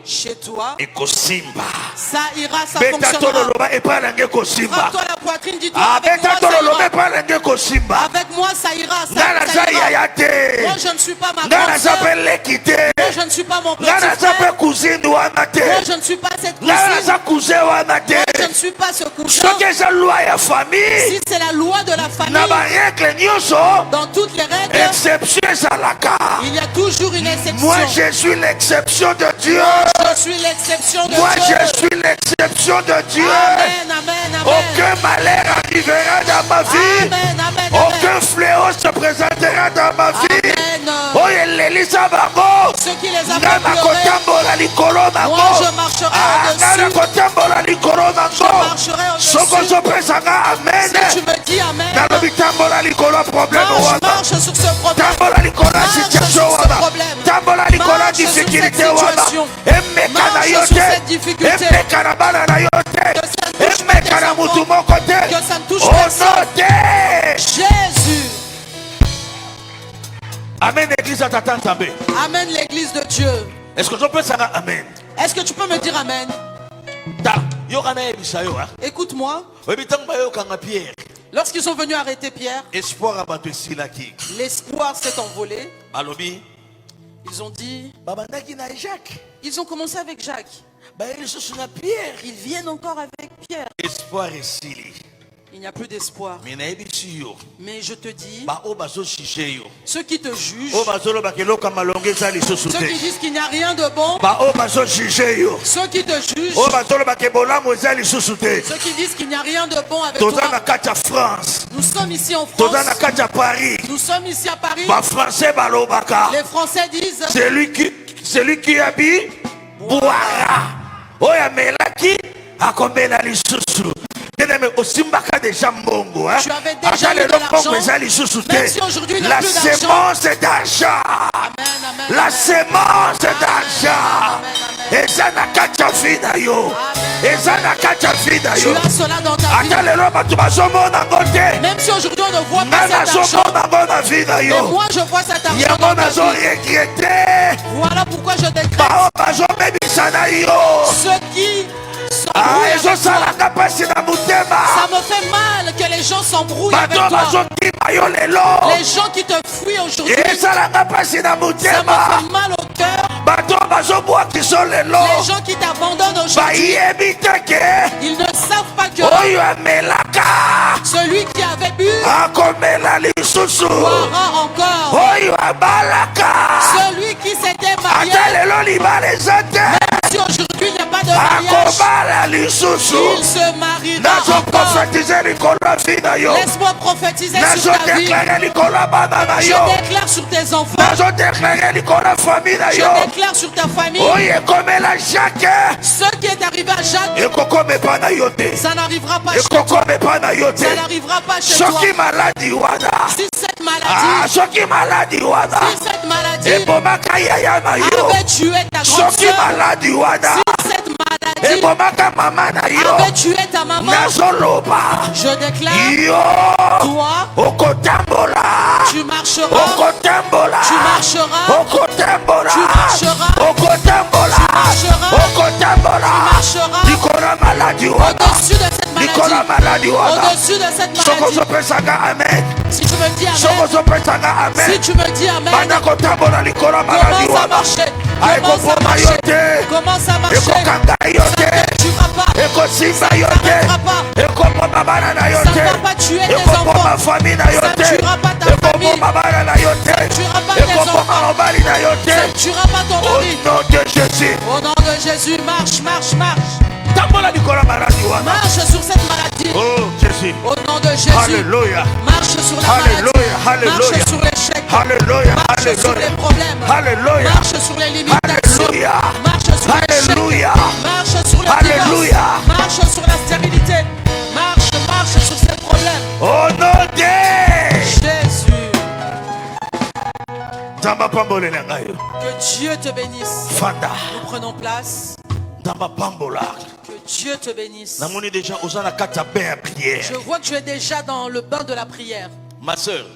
chez toi, ekosimba. ça ira, ça Beta fonctionnera. tololoba epalange kosimba. Frappe-toi la poitrine, dis-toi, Ah, avec beta moi, ça tololoba ira. epalange kosimba. Avec moi, ça ira, ça Ngana za ira. yaya te. Moi, je ne suis pas ma Ngana grande za sœur. pe leki te. Moi, je ne suis pas mon petit Ngana za frère. pe cousine wana te. Moi, je ne suis pas cette Ngana cousine. za cousin wana te. Moi, je ne suis pas ce cousin. Soki eza loi ya famille. Si c'est la loi de la famille, Na ba règle nyonso. dans toutes les règles, Exception ezalaka. il y a toujours une exception. Moi je suis l'exception de Dieu. Je suis l'exception de Moi Dieu. je suis l'exception de Dieu. Amen, amen, amen. Aucun malheur arrivera dans ma vie. Amen, amen, Aucun amen. fléau se présentera dans ma vie. Amen. Oh, elelisa bango. Ceux qui les ont Ngana pleurés, kotambola likolo nango. moi je marcherai Ngana au-dessus. kotambola likolo Je nango. marcherai Soko au-dessus. zopesanga amen. Si tu me dis amen, Nalobi tambola likolo problème wana. marche sur ce problème. Tambola likolo Marche situation sur ce wana. problème. Tambola likolo Marche sur cette difficulté wana. situation. Emeka na Marche yo sur te. cette difficulté. Emeka na bana na yo te. Que ça ne touche pas Emeka tes na enfants. mutu moko te. Que ça ne touche Au personne. nom de Jésus. Amen, église à Tata Nzambe. Amen, l'église de Dieu. Est-ce que je peux dire amen? Est-ce que tu peux me dire amen? Ta, yokana ebisayo ha. Écoute-moi. Webitango bayo kanga Pierre. Lorsqu'ils sont venus arrêter Pierre, Espoir abato silaki. l'espoir s'est envolé. Balobi, Ils ont dit, babandaki na Jacques. ils ont commencé avec Jacques. Ba yesu na Pierre. Ils viennent encore avec Pierre. Espoir esili. Il n'y a plus d'espoir. Mina ebisi yo. Mais je te dis, Ba o bazo shije yo. ceux qui te jugent, O bazo lo bakelo kama longe za lisusu ceux qui te. disent qu'il n'y a rien de bon, Ba o bazo shije yo. ceux qui te jugent, O bazo lo bakebola mo za lisusu te. ceux qui disent qu'il n'y a rien de bon avec Toza na toi. kati ya France. Nous sommes ici en Toza na France. kati ya Paris. Nous sommes ici à Paris. Ba français balobaka. Les Français disent, Celui qui habite boira. Oya melaki akomela lisusu. Teneme osimbaka déjà mbongo hein. Tu avais déjà eu de l'argent. Même si aujourd'hui il n'y a La plus d'argent. sémence est d'argent. Amen, amen, La amen. sémence est d'argent. Amen, amen. Eza na kati ya vie na yo. Eza na kati ya vie na Tu yo. as cela dans ta vie. Ata lelo bato bazomona ngo te. Même si aujourd'hui on ne voit Nga pas cet argent. nazomona ngo na vie na Mais yo. moi je vois cet argent Yango dans ta nazo vie. regrette. Voilà pourquoi je décrète. Bao bazomebisa na yo. Ceux qui Ah, s'embrouillent avec toi. ezosalanga mpasi na motema. Ça me fait mal que les gens s'embrouillent avec Bato toi. bazokima yo lelo. Les gens qui te fuient aujourd'hui, esalanga mpasi na ça me motema. fait mal au cœur. Bato bazobwakiso lelo. Les gens qui t'abandonnent aujourd'hui, bayebi te ke ils ne savent pas que oyo amelaka celui qui avait bu akomela lisusu. boira encore. Oyo abalaka Celui qui s'était marié, ata lelo libala eza te. si aujourd'hui il n'y a pas de mariage, akobala lisusu. il se mariera encore. nazoprofetize likolo ya vi na yo. Laisse-moi prophétiser sur ta vie. nazodeklare likolo ya bana na Je yo. déclare sur tes enfants. nazodeklare likolo ya famille na Je yo. déclare sur ta famille. oyo ekomela Jacques Ce qui est arrivé à Jacques, ekokoma epa na yo te. ça n'arrivera pas chez toi. ekokoma epa na yo te. Ça n'arrivera pas chez toi. soki maladi wana Si cette maladie, soki maladi wana si cette maladie ebomaka yaya na yo. avait tué ta grande soki sœur, maladi wana si cette maladie ebomaka mama na yo. avait tué ta maman, nazoloba je déclare, yo toi, okotambola. tu marcheras, okotambola. tu marcheras, okotambola. tu marcheras, okotambola. tu marcheras, okotambola. tu marcheras likolo maladi wana. au-dessus de cette likolo maladie, maladi wana. au-dessus de cette soko maladie. ozopesanga amen. Si tu me dis soko amen, ozopesanga si amen. tu me dis amen, banda kotambola likolo maladi commence à wana. marcher, commence à ekopoma yo marcher, te. commence à marcher. ekokanga yo Ça te. ne tuera pas, ekosimba ça yo ne t'arrêtera pas. te. ekopoma bana na yo Ça ne te. va pas tuer tes ekopoma enfants. famille na yo Ça ne te. tuera pas ta famille. ekopoma bana na yo te. tuera pas tes ekopoma enfants. mobali na yo Ça ne te. tuera pas ton Au mari. nom de Jésus. Au nom de Jésus, marche, marche, marche. Tambola likolo maladi wana. Marche sur cette maladie. Oh Jésus. Au nom de Jésus, Alléluia. marche sur la Alléluia, maladie. alléluia. Marche sur l'échec. Alléluia. Marche sur Alléluia. les problèmes. Alléluia. Marche sur les limitations. Alléluia. Marche sur l'échec. Alléluia. Marche sur le Alléluia. divorce. Marche sur la stérilité. Marche, marche sur ces problèmes. Au nom de Jésus, Nzamba pambolela ngai. que Dieu te bénisse. Fanda. Nous prenons place. Nzamba pambola. Que Dieu te bénisse. Namoni déjà oza na kati ya bain ya prière. Je vois que tu es déjà dans le bain de la prière. Ma soeur,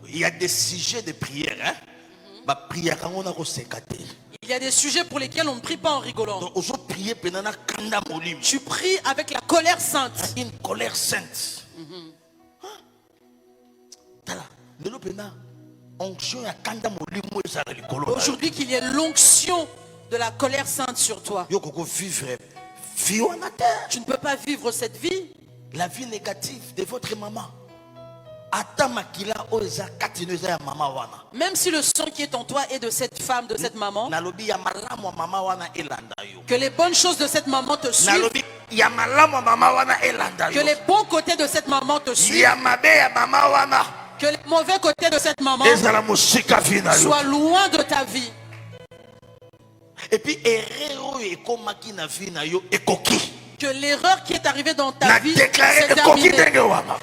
il y a des sujets de prière hein. Ba prière quand on a resekate. Il y a des sujets pour lesquels on ne prie pas en rigolant. Tu pries avec la colère sainte. Une colère sainte. Aujourd'hui, qu'il y ait l'onction de la colère sainte sur toi. Tu ne peux pas vivre cette vie. La vie négative de votre maman. Même si le sang qui est en toi est de cette femme, de cette maman, que les bonnes choses de cette maman te suivent, que les bons côtés de cette maman te suivent, que les mauvais côtés de cette maman soient loin de ta vie. Et puis, que l'erreur qui est arrivée dans ta vie s'est terminée.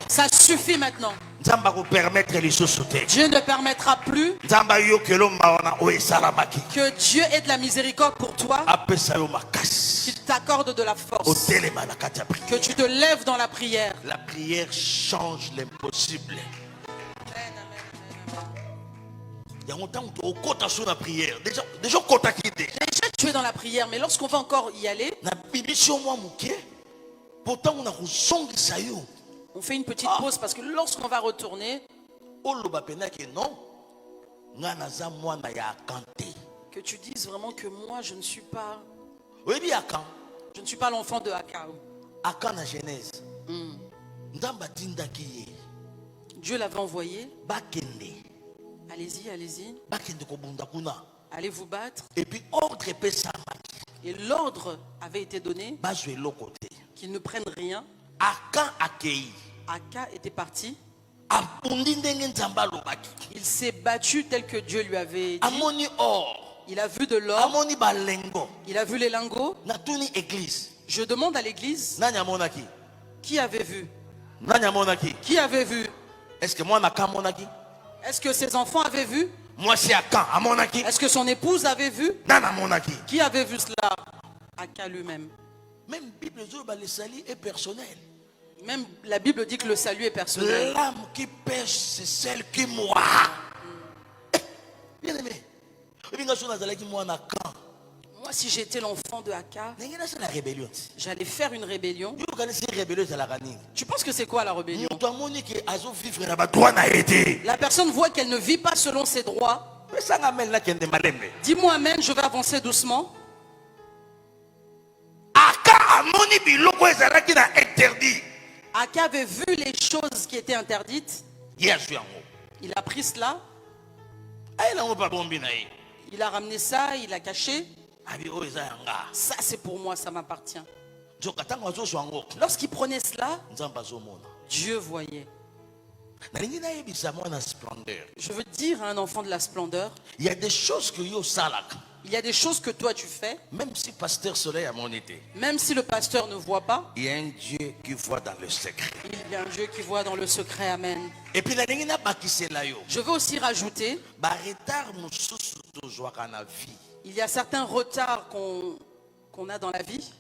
Ça suffit maintenant. Dieu ne permettra plus que Dieu ait de la miséricorde pour toi, qu'il t'accorde de la force, que tu te lèves dans la prière. La prière change l'impossible. Déjà tu es dans la prière, mais lorsqu'on va encore y aller, on fait une petite pause parce que lorsqu'on va retourner, que tu dises vraiment que moi je ne suis pas l'enfant de Aka. Dieu l'avait envoyé. Allez-y, allez-y. Allez vous battre. Et puis ordre et l'ordre avait été donné qu'ils ne prennent rien. Aka était parti. Il s'est battu tel que Dieu lui avait dit. Il a vu de l'or. Il a vu les lingots. Je demande à l'église, qui avait vu? Qui avait vu? Est-ce que ses enfants avaient vu? Est-ce que son épouse avait vu? Qui avait vu cela? Aka lui-même. Même le salut est personnel. Même la Bible dit que le salut est personnel. L'âme qui pêche, c'est celle qui mourra. Bien aimé. Moi, si j'étais l'enfant de Aka, j'allais faire une rébellion. Tu penses que c'est quoi la rébellion? La personne voit qu'elle ne vit pas selon ses droits. Dis-moi amen, je vais avancer doucement. Aka avait vu les choses qui étaient interdites. Il a pris cela. Il a ramené ça, il a caché. Ça c'est pour moi, ça m'appartient. Lorsqu'il prenait cela, Dieu voyait. Je veux dire à un enfant de la splendeur, il y a des choses que il y a des choses que toi tu fais, même si pasteur Soleil a monité, même si le pasteur ne voit pas, il y a un Dieu qui voit dans le secret. Il y a un Dieu qui voit dans le secret, amen. Et puis je veux aussi rajouter, il y a certains retards qu'on a dans la vie.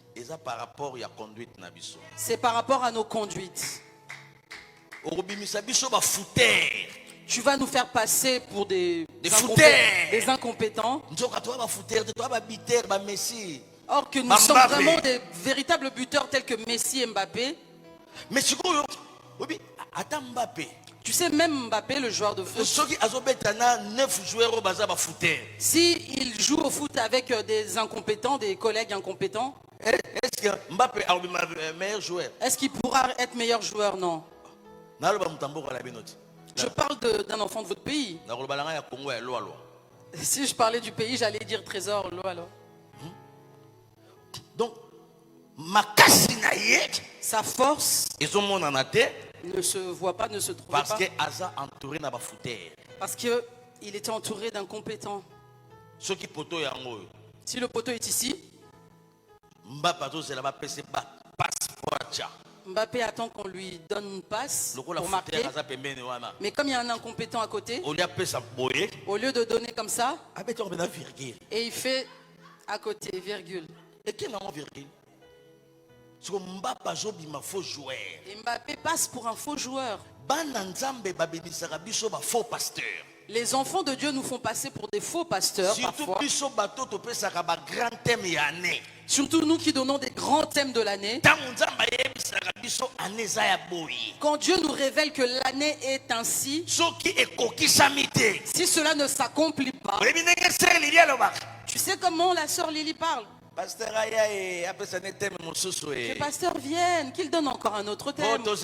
C'est par rapport à nos conduites. Tu vas nous faire passer pour des incompétents. Or que nous sommes vraiment des véritables buteurs tels que Messi et Mbappé. Tu sais, même Mbappé, le joueur de foot, si il joue au foot avec des incompétents, des collègues incompétents, est-ce qu'il pourra être meilleur joueur? Non. Je parle d'un enfant de votre pays. Si je parlais du pays, j'allais dire Trésor. Alors. Donc, sa force ne se voit pas, ne se trouve pas. Parce qu'il était entouré d'incompétents. Si le poteau est ici, Mbappé attend qu'on lui donne une passe pour marquer. Mais comme il y a un incompétent à côté, au lieu de donner comme ça, et il fait à côté, virgule. Et qui est virgule? Et Mbappé passe pour un faux joueur. Les enfants de Dieu nous font passer pour des faux pasteurs parfois. Surtout nous qui donnons des grands thèmes de l'année. Quand Dieu nous révèle que l'année est ainsi, si cela ne s'accomplit pas, tu sais comment la sœur Lily parle? Que pasteur vienne, qu'il donne encore un autre thème. Parce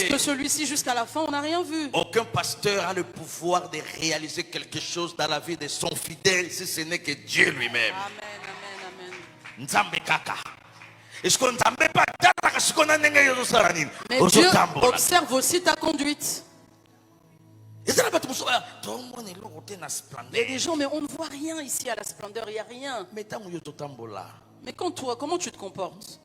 que celui-ci, jusqu'à la fin, on n'a rien vu. Aucun pasteur a le pouvoir de réaliser quelque chose dans la vie de son fidèle si ce n'est que Dieu lui-même. Amen, amen, amen. Mais Dieu observe aussi ta conduite. Il y a des gens, mais on ne voit rien ici à la splendeur, il n'y a rien. Mais quand toi, comment tu te comportes?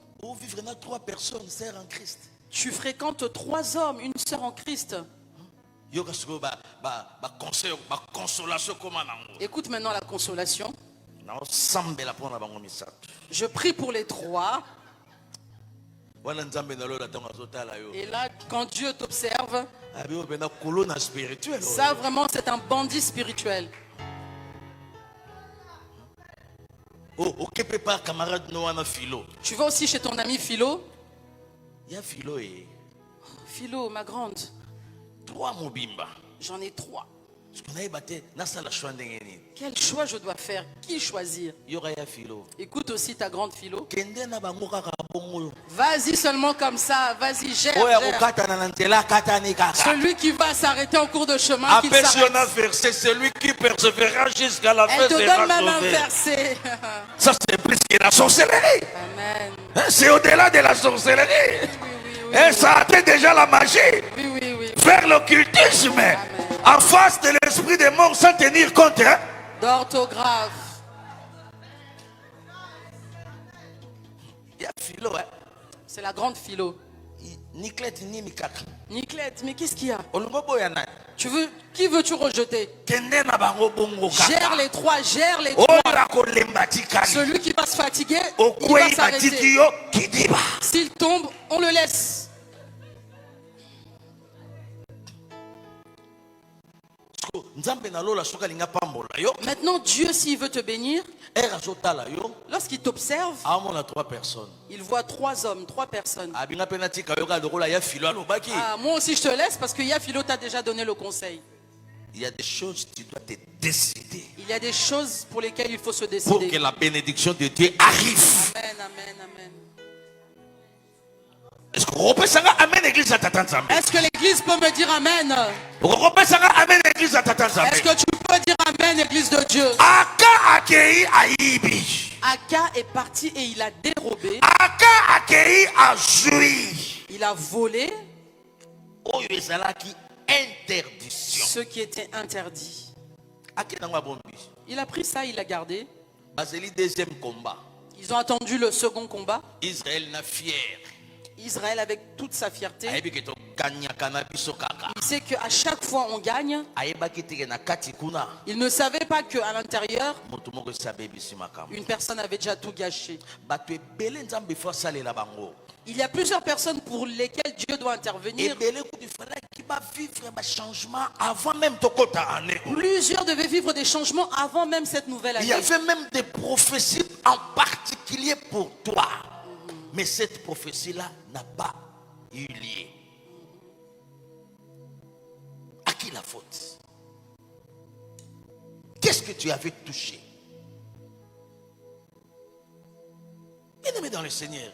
Tu fréquentes 3 hommes, une sœur en Christ. Écoute maintenant la consolation. Je prie pour les 3. Et là, quand Dieu t'observe, ça vraiment c'est un bandit spirituel. Tu vas aussi chez ton ami Philo. Philo, ma grande. J'en ai 3. Quel choix je dois faire? Qui choisir? Écoute aussi ta grande Philo. Vas-y seulement comme ça. Vas-y, gère. Celui qui va s'arrêter en cours de chemin, qu'il s'arrête. Celui qui persévérera jusqu'à la fin. Elle te donne même un verset. Ça c'est plus que la sorcellerie. Amen. C'est au-delà de la sorcellerie. Et ça atteint déjà la magie. Vers l'occultisme. En face de l'esprit des morts sans tenir compte d'orthographe. C'est la grande Philo. Niclette, mais qu'est-ce qu'il y a? Qui veux-tu rejeter? Gère les 3, gère les 3. Celui qui va se fatiguer, il va s'arrêter. S'il tombe, on le laisse. Maintenant, Dieu, s'il veut te bénir, lorsqu'il t'observe, il voit 3 hommes, 3 personnes. Moi aussi, je te laisse parce que Philo t'a déjà donné le conseil. Il y a des choses, tu dois te décider. Il y a des choses pour lesquelles il faut se décider. Pour que la bénédiction de Dieu arrive. Amen, amen, amen. Est-ce que l'église peut me dire amen? Est-ce que tu peux dire amen, église de Dieu? Aka est parti et il a dérobé. Il a volé ce qui était interdit. Il a pris ça, il l'a gardé. Ils ont attendu le second combat. Israël avec toute sa fierté. Il sait qu'à chaque fois on gagne. Il ne savait pas qu'à l'intérieur, une personne avait déjà tout gâché. Il y a plusieurs personnes pour lesquelles Dieu doit intervenir. Plusieurs devaient vivre des changements avant même cette nouvelle année. Il y avait même des prophéties en particulier pour toi. Mais cette prophétie-là n'a pas eu lieu. À qui la faute? Qu'est-ce que tu avais touché? Bien-aimé dans le Seigneur,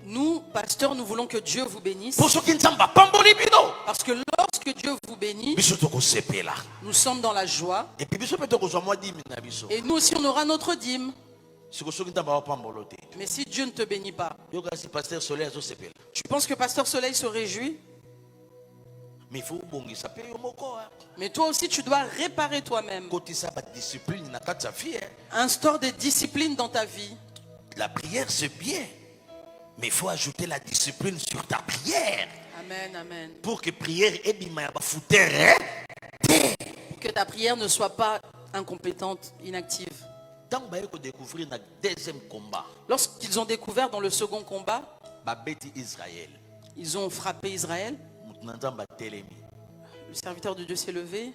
nous, pasteurs, nous voulons que Dieu vous bénisse. Parce que lorsque Dieu vous bénit, nous sommes dans la joie. Et nous aussi, on aura notre dîme. Mais si Dieu ne te bénit pas, tu penses que Pasteur Soleil se réjouit? Mais toi aussi, tu dois réparer toi-même. Instaure des disciplines dans ta vie. La prière, c'est bien. Mais il faut ajouter la discipline sur ta prière. Amen, amen. Pour que prière que ta prière ne soit pas incompétente, inactive. Lorsqu'ils ont découvert dans le second combat, Ils ont frappé Israël. Le serviteur de Dieu s'est levé.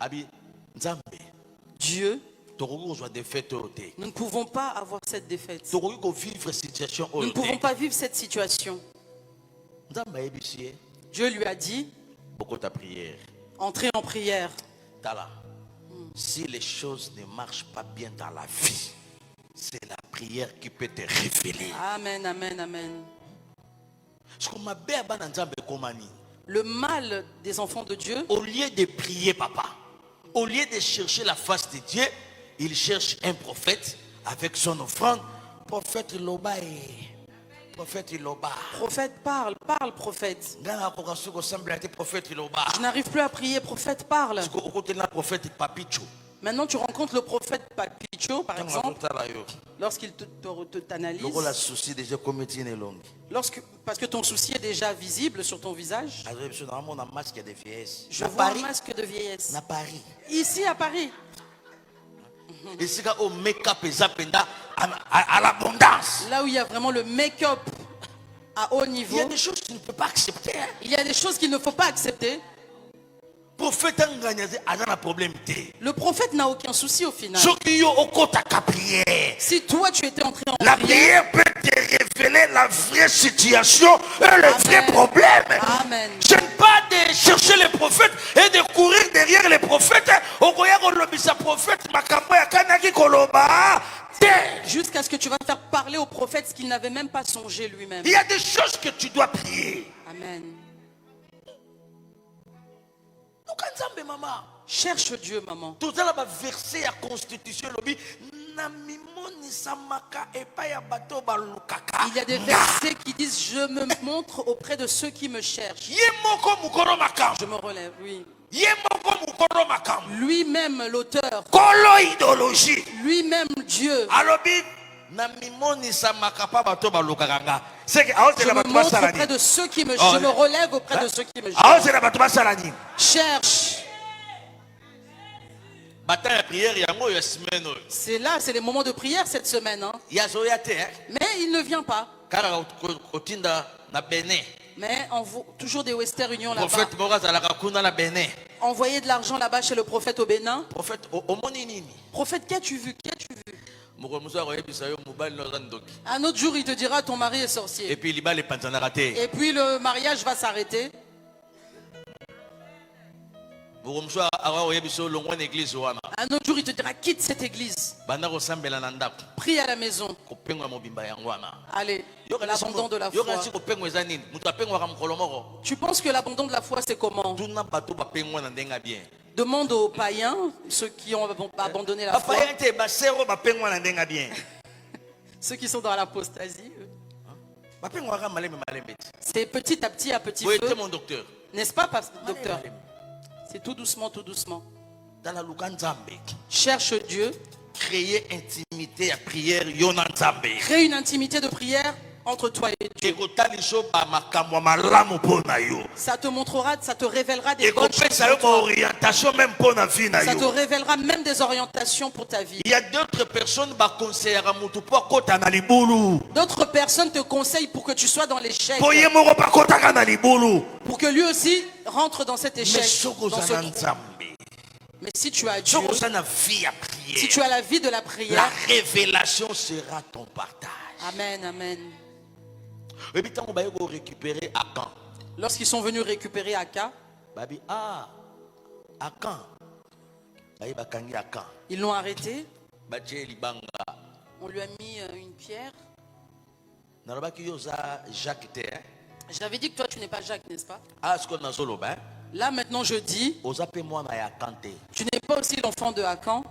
Dieu, nous ne pouvons pas avoir cette défaite. Nous ne pouvons pas vivre cette situation. Dieu lui a dit, entrez en prière. Si les choses ne marchent pas bien dans la vie, c'est la prière qui peut te révéler. Amen, amen, amen. Le mal des enfants de Dieu, au lieu de prier, papa, au lieu de chercher la face de Dieu, il cherche un prophète avec son offrande. Prophète Loba. Prophète, parle, prophète. Je n'arrive plus à prier, prophète, parle. Maintenant, tu rencontres le prophète Papicho, par exemple, lorsqu'il t'analyse. Parce que ton souci est déjà visible sur ton visage. Je vois un masque de vieillesse. Ici à Paris. Là où il y a vraiment le make-up à haut niveau. Il y a des choses que tu ne peux pas accepter. Il y a des choses qu'il ne faut pas accepter. Le prophète n'a aucun souci au final. Si toi tu étais entré en la prière peut te révéler la vraie situation et le vrai problème. Amen. Je ne pas de chercher les prophètes et de courir derrière les prophètes. Jusqu'à ce que tu vas faire parler au prophète ce qu'il n'avait même pas songé lui-même. Il y a des choses que tu dois prier. Amen. Cherche Dieu, maman. Il y a des versets qui disent je me montre auprès de ceux qui me cherchent. Je me relève, oui. Lui-même l'auteur. Lui-même Dieu. Je me montre auprès de ceux qui me cherchent. Je me relève auprès de ceux qui me cherchent. Cherche. C'est là, c'est les moments de prière cette semaine. Hein. Mais il ne vient pas. Mais toujours des Western Union là-bas. Envoyer de l'argent là-bas chez le prophète au Bénin. Prophète, qu'as-tu vu? Un autre jour, il te dira ton mari est sorcier. Et puis le mariage va s'arrêter. Un autre jour, il te dira quitte cette église. Prie à la maison. Allez, l'abandon de la foi. Tu penses que l'abandon de la foi, c'est comment? Demande aux païens, ceux qui ont abandonné la foi. Ceux qui sont dans l'apostasie. C'est petit à petit feu. N'est-ce pas, docteur? C'est tout doucement, tout doucement. Cherche Dieu. Créer intimité à prière. Crée une intimité de prière entre toi et Dieu. Ça te montrera, ça te révélera des bonnes choses. Ça te révélera même des orientations pour ta vie. Il y a d'autres personnes D'autres personnes te conseillent pour que tu sois dans l'échec. Pour que lui aussi rentre dans cet échec. Mais si tu as Dieu, si tu as la vie de la prière, la révélation sera ton partage. Amen, amen. Lorsqu'ils sont venus récupérer Aka, ils l'ont arrêté. On lui a mis une pierre. J'avais dit que toi tu n'es pas Jacques, n'est-ce pas? Là maintenant je dis, tu n'es pas aussi l'enfant de Akan.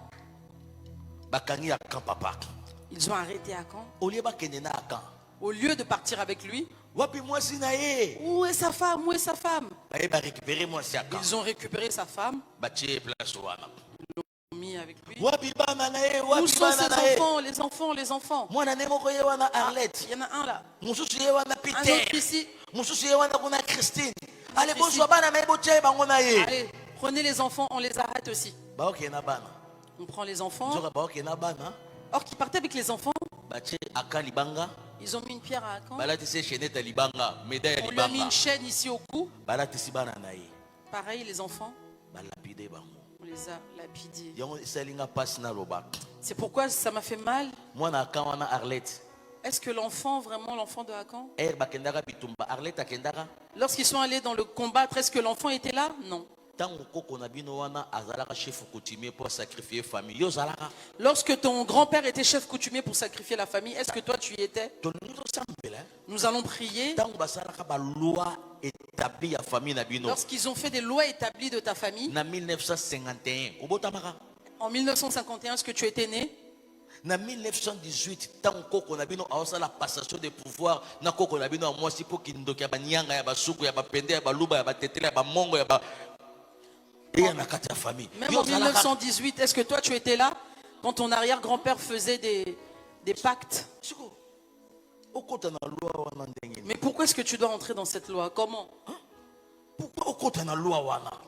Ils ont arrêté Akan. Au lieu de partir avec lui, où est sa femme? Où est sa femme? Ils ont récupéré sa femme. Ils l'ont mis avec lui. Où sont ses enfants? Les enfants, les enfants. Il y en a un là. Un autre ici. Allez, prenez les enfants, on les arrête aussi. On prend les enfants. Or, qui partait avec les enfants, Ils ont mis une pierre à Akan. On lui a mis une chaîne ici au cou. Balati si bana na ye. Pareil, les enfants, Balapide bango. on les a lapidés. Yango esalinga passe na loba. C'est pourquoi ça m'a fait mal. Mwana Akan wana Arlette. Est-ce que l'enfant, vraiment l'enfant de Akan, Bakendaka bitumba Arlette akendaka. lorsqu'ils sont allés dans le combattre, est-ce que l'enfant était là? Non. Tango koko na bino wana azalaka chef coutumier pour sacrifier famille. Yo zalaka. Lorsque ton grand-père était chef coutumier pour sacrifier la famille, est-ce que toi tu y étais? Nous allons prier. Tango basalaka ba loi établie ya famille na bino. Lorsqu'ils ont fait des lois établies de ta famille, Na 1951, obotamaka. en 1951, est-ce que tu étais né? Na 1918, tango koko na bino aosa la passation de pouvoir na koko na bino mwasi po kindoki ya banyanga ya basuku ya bapende ya baluba ya batetela ya bamongo ya ba. Même en 1918, est-ce que toi tu étais là quand ton arrière-grand-père faisait des pactes? Mais pourquoi est-ce que tu dois entrer dans cette loi? Comment?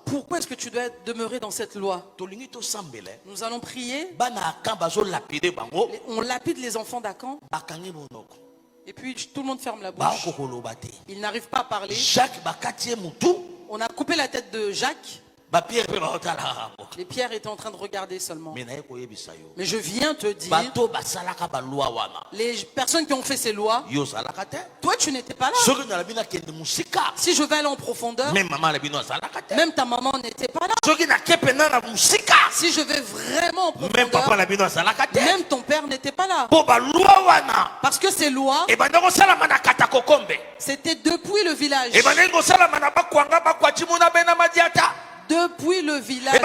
Pourquoi est-ce que tu dois demeurer dans cette loi? Nous allons prier. On lapide les enfants d'Akan. Et puis tout le monde ferme la bouche. Ils n'arrivent pas à parler. On a coupé la tête de Jacques. Les pierres étaient en train de regarder seulement. Mais je viens te dire, les personnes qui ont fait ces lois, toi tu n'étais pas là. Si je vais aller en profondeur, même ta maman n'était pas là. Si je vais vraiment en profondeur, même ton père n'était pas là. Parce que ces lois, c'était depuis le village. Depuis le village.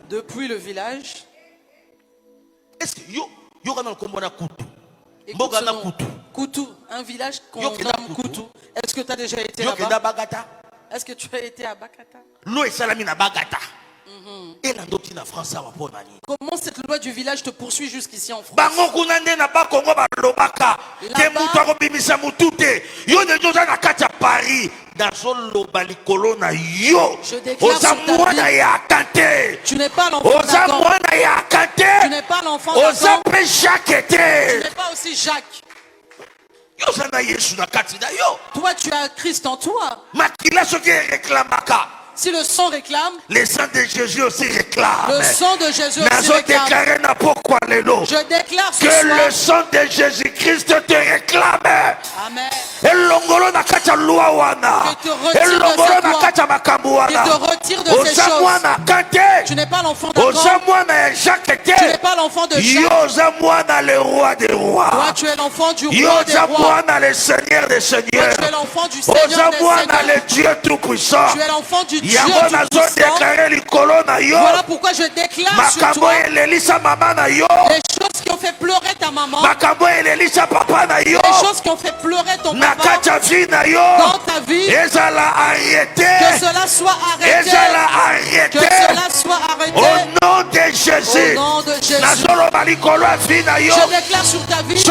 Depuis le village. Est-ce que yo Koutou, un village qu'on nomme Koutou. Est-ce que tu as déjà été là-bas? Est-ce que tu as été à Bakata? Comment cette loi du village te poursuit jusqu'ici en France? Je déclare sur ta vie, tu n'es pas l'enfant d'Akan. Tu n'es pas l'enfant d'Akan. Tu n'es pas aussi Jacques. Toi, tu as Christ en toi. Si le sang réclame, le sang de Jésus aussi réclame. Le sang de Jésus aussi réclame. Je déclare ce que soir, le sang de Jésus-Christ te réclame. Amen. Que te retire de ces choses. Tu n'es pas l'enfant d'Akan. Tu n'es pas l'enfant de Jacques. Le roi des rois. Toi, tu es l'enfant du roi des rois. Le Seigneur des seigneurs. Toi, tu es l'enfant du Seigneur des seigneurs. Le Dieu tout-puissant. Tu es l'enfant du Dieu tout-puissant. Voilà pourquoi je déclare sur toi les choses qui ont fait pleurer ta maman. Les choses qui ont fait pleurer ton papa dans ta vie. Que cela soit arrêté. Que cela soit arrêté. Au nom de Jésus. Au nom de Jésus. Je déclare sur ta vie. S'il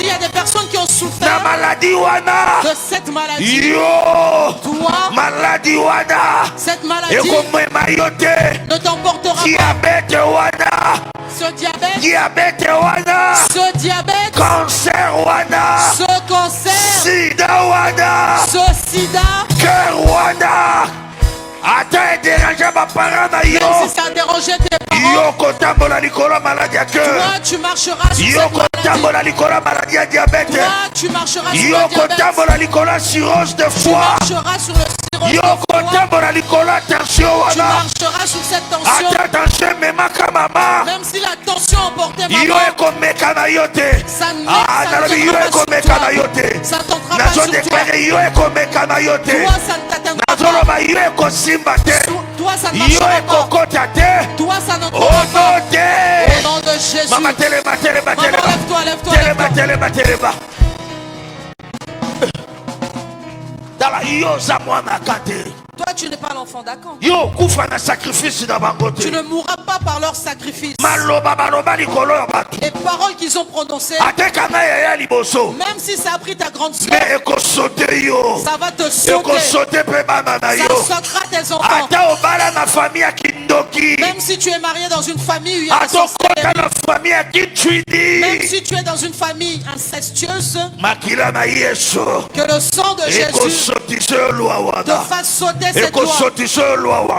y a des personnes qui ont souffert de cette maladie, toi, cette maladie ne t'emportera pas. Ce diabète, cancer, ce cancer, sida, ce sida, cœur, attends, déranger ma parent. Même si ça a dérangé tes parents, toi tu marcheras sur cette maladie. Toi tu marcheras sur le diabète. Cirrhose de foie. Tu marcheras sur le cirrhose de foie. Tu marcheras sur cette tension. Même si la tension emportait maman, ça ne t'entrera pas sur toi. Toi ça ne t'atteindra pas. Toi ça ne marchera pas. Toi ça n'entrera pas. Au nom de Jésus. Maman, lève-toi. Toi, tu n'es pas l'enfant d'Akan. Tu ne mourras pas par leur sacrifice. Les paroles qu'ils ont prononcées, même si ça a pris ta grande soeur, ça va te sauter. Ça sautera tes enfants. Même si tu es marié dans une famille où il y a la sorcellerie, même si tu es dans une famille incestueuse, que le sang de Jésus te fasse sauter cette loi.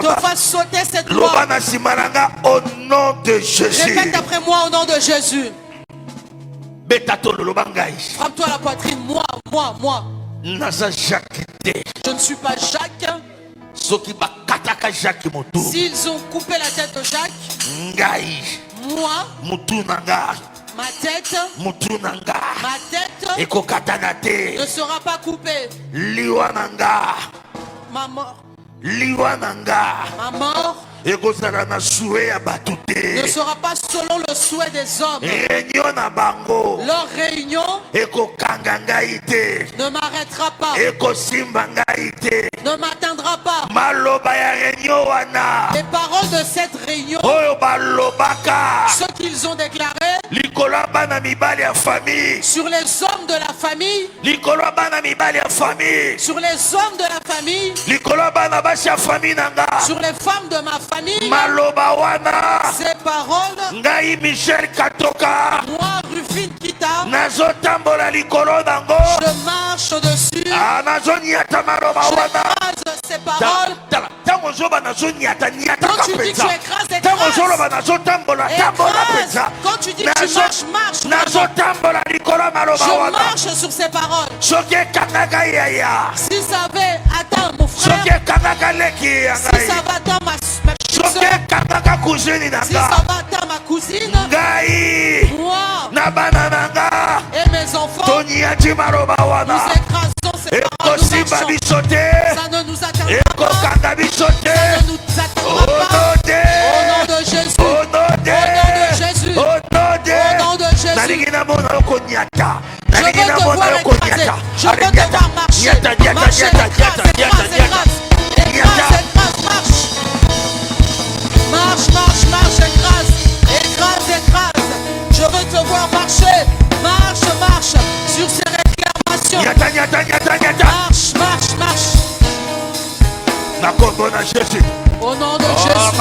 Te fasse sauter cette loi. Au nom de Jésus. Répète après moi au nom de Jésus. Frappe-toi la poitrine. Moi. Je ne suis pas Jacques. S'ils ont coupé la tête de Jacques, moi, ma tête ne sera pas coupée. Ma mort ne sera pas selon le souhait des hommes. Leur réunion ne m'arrêtera pas, ne m'atteindra pas. Les paroles de cette réunion, ce qu'ils ont déclaré sur les hommes de la famille, sur les hommes de la famille, sur les femmes de ma famille, ces paroles, moi, Rufine Kita, je marche dessus, je écrase ces paroles. Quand tu dis que tu écrases, écrase. Quand tu dis que tu marches. Je marche sur ces paroles. Si ça avait atteint mon frère, si ça va atteindre ma soeur, si ça va atteindre ma cousine, moi et mes enfants, nous écrasons ces paroles, nous marchons. Ça ne nous atteindra pas. Ça ne nous atteindra pas. Au nom de Jésus. Au nom de Jésus. Au nom de Jésus. Je veux te voir écraser. Je veux te voir marcher. Marcher, écrase. Marche, écrase. Écrase. Je veux te voir marcher. Marche sur ces réclamations. Marche. Au nom de Jésus.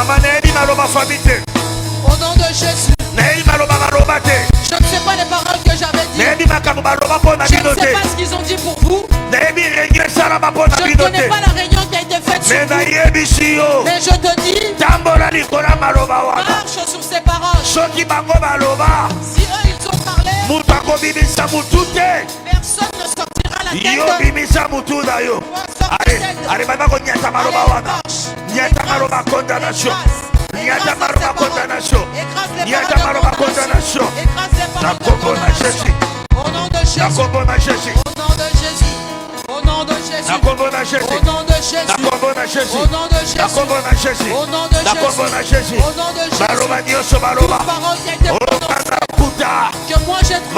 Au nom de Jésus. Je ne sais pas les paroles que j'avais dit. Je ne sais pas ce qu'ils ont dit pour vous. Je ne connais pas la réunion qui a été faite sur vous. Mais je te dis, marche sur ces paroles. Si eux ils ont parlé, personne ne sortira la tête. Au nom de Jésus. Au nom de Jésus. Au nom de Jésus. Au nom de Jésus. Au nom de Jésus. Au nom de Jésus. Au nom de Jésus. Au nom de Jésus. Au nom de Jésus. Toute parole qui a été prononcée, que moi j'ai trouvé,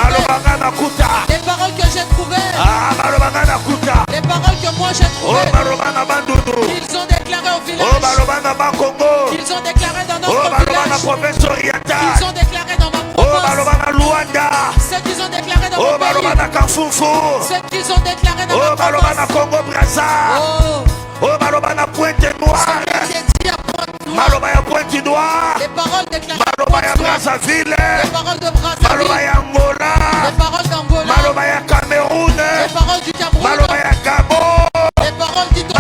les paroles que j'ai trouvées, les paroles que moi j'ai trouvées, qu'ils ont déclaré au village, qu'ils ont déclaré dans notre village, qu'ils ont déclaré dans ma province, ce qu'ils ont déclaré dans mon pays, ce qu'ils ont déclaré dans ma province. Les paroles déclarées à Pointe-Noire, les paroles de Brazzaville, les paroles d'Angola, les paroles du Cameroun, les paroles du Togo,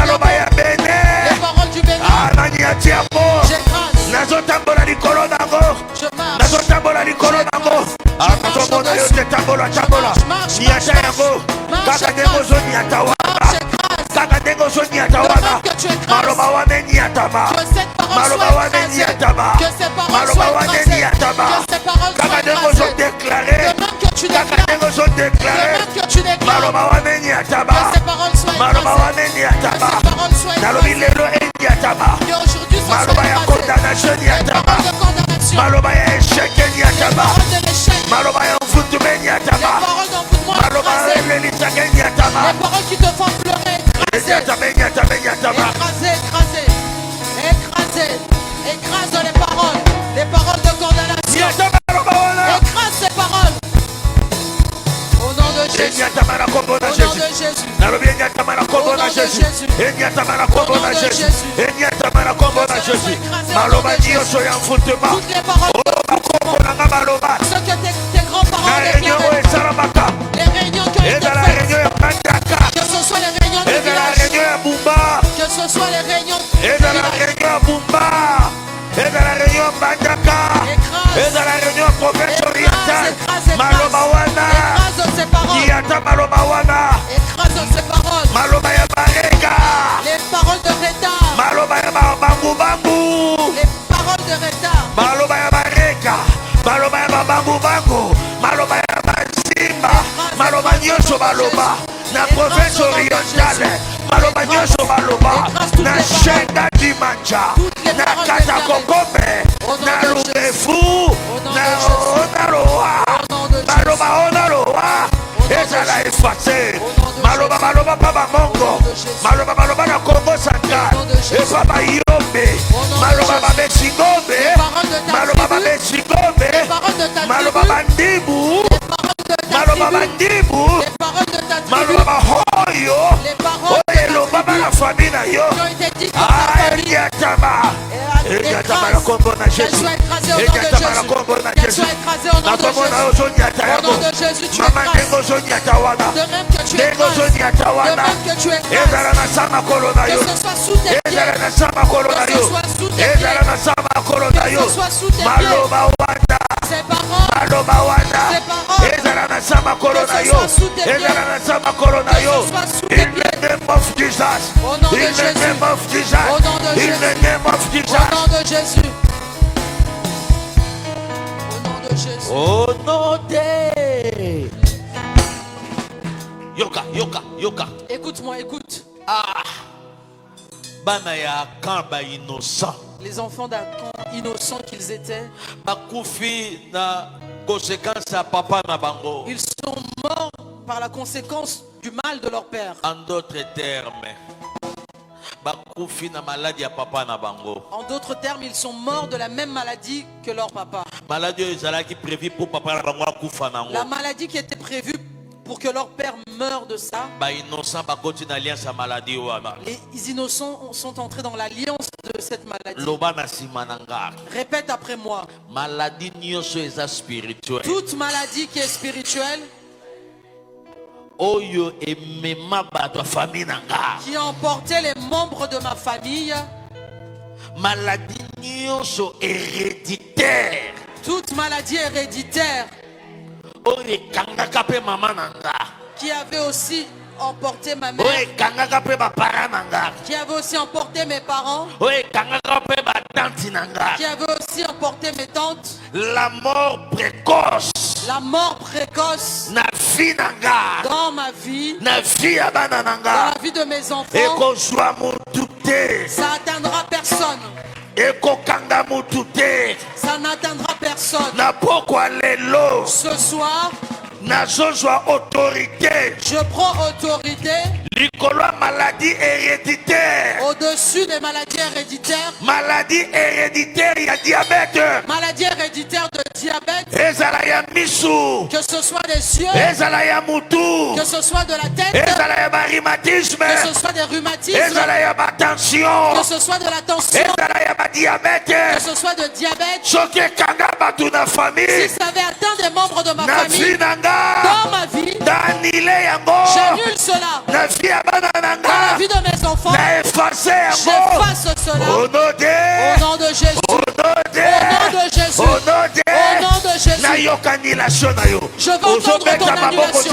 les paroles du Bénin. J'écrase. Je marche. Les paroles qui te font pleurer, écrase les paroles de condamnation. Écrase ces paroles. Au nom de Jésus. Au nom de Jésus. Au nom de Jésus. Enyatama na kombo na Jésus. Enyatama na kombo na Jésus. Maloba nyonso ya mfutema. Toutes les paroles ce que tes grands-parents déclaraient. Les réunions qui ont été faites. Que ce soit les réunions de village. Que ce soit les réunions de et dans la réunion Bandaka, et dans la réunion province orientale, Malobawana, Yata Malobawana, écrase ces paroles, Malobaya Bareka, les paroles de retard, Malobaya Bambu Bambu, les paroles de retard, Malobaya Bareka, Malobaya Bambu Bambu, Malobaya Bazimba, Malobanyosho Maloba, na province orientale, Malobanyosho Maloba, na Shenga Dimanja, na Katakokome, na Lubefu, na Onaroa, Maloba Onaroa, ezala effacé, Maloba Maloba Baba Mongo, Maloba Maloba na Congo Central, et Baba Yombe, Maloba Babe Singombe, Maloba Babe Singombe, Maloba Bandibu, Maloba Bandibu, Maloba Hoyo, Oye lo Baba la famille na yo, Yatama, Yatama la combo na Jésus, Yatama la combo na Jésus, la combo na Ozoni Atayamo, Mama Nengo Zoni Atawana, Nengo Zoni Atawana, Ezala na Sama Corona yo, Ezala na Sama Corona yo, Ezala na Sama Corona yo, Maloba Wanda, Maloba Wanda, Ezala na Sama Corona yo, Ezala na Sama Corona yo, in the name of Jesus, in the name of Jesus, in the name of Jesus. Au nom de Jésus. Au nom de Jésus. Yoka, Yoka, Yoka. Écoute-moi, écoute. Banaya Kamba innocent. Les enfants d'Akan, innocents qu'ils étaient, Bakufi na conséquence à papa na bango. ils sont morts par la conséquence du mal de leur père. En d'autres termes, Bakufi na maladie à papa na bango. En d'autres termes, ils sont morts de la même maladie que leur papa. Maladie qui prévue pour papa na bango akufa nango. La maladie qui était prévue pour que leur père meure de ça. Les innocents sont entrés dans l'alliance de cette maladie. Répète après moi. Toute maladie qui est spirituelle, qui a emporté les membres de ma famille, maladie héréditaire, toute maladie héréditaire, qui avait aussi emporté ma mère, qui avait aussi emporté mes parents, qui avait aussi emporté mes tantes, la mort précoce dans ma vie, dans la vie de mes enfants, ça atteindra personne. Ça n'atteindra personne. Ce soir, je prends autorité maladie héréditaire. Au-dessus des maladies héréditaires. Maladie héréditaire, il y a diabète. Maladie héréditaire de diabète. Que ce soit des yeux. Que ce soit de la tête. Que ce soit des rhumatismes. Que ce soit de la tension. Que ce soit de diabète. Si ça avait atteint des membres de ma famille, dans ma vie, j'annule cela. Dans la vie de mes enfants, j'efface cela. Au nom de Jésus. Au nom de Jésus. Au nom de Jésus. Je veux entendre ton annulation.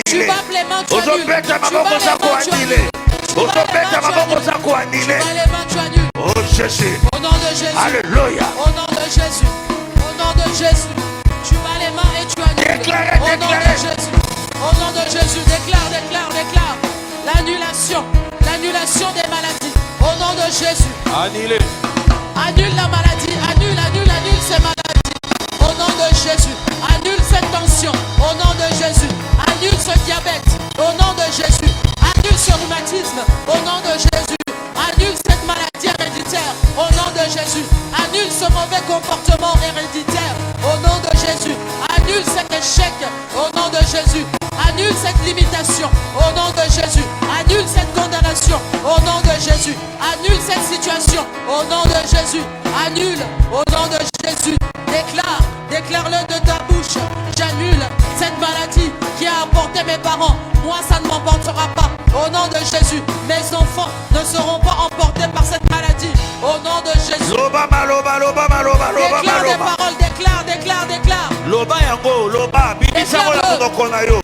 Tu vas les mains, tu annules. Tu vas les mains, tu annules. Oh Jésus. Au nom de Jésus. Alléluia. Au nom de Jésus. Au nom de Jésus. Tu vas les mains et tu annules. Au nom de Jésus. Au nom de Jésus. Déclare. L'annulation des maladies. Au nom de Jésus. Annulé. Annule la maladie. Annule ces maladies. Au nom de Jésus. Annule cette tension. Au nom de Jésus. Annule ce diabète. Au nom de Jésus. Annule ce rhumatisme. Au nom de Jésus. Annule cette maladie héréditaire. Au nom de Jésus. Annule ce mauvais comportement héréditaire. Au nom de Jésus. Annule cet échec. Au nom de Jésus. Annule cette limitation. Au nom de Jésus. Annule cette condamnation. J'annule cette situation au nom de Jésus. Annule au nom de Jésus. Déclare-le de ta bouche. J'annule cette maladie qui a emporté mes parents. Moi, ça ne m'emportera pas. Au nom de Jésus, mes enfants ne seront pas emportés par cette maladie. Au nom de Jésus. Déclare des paroles, déclare.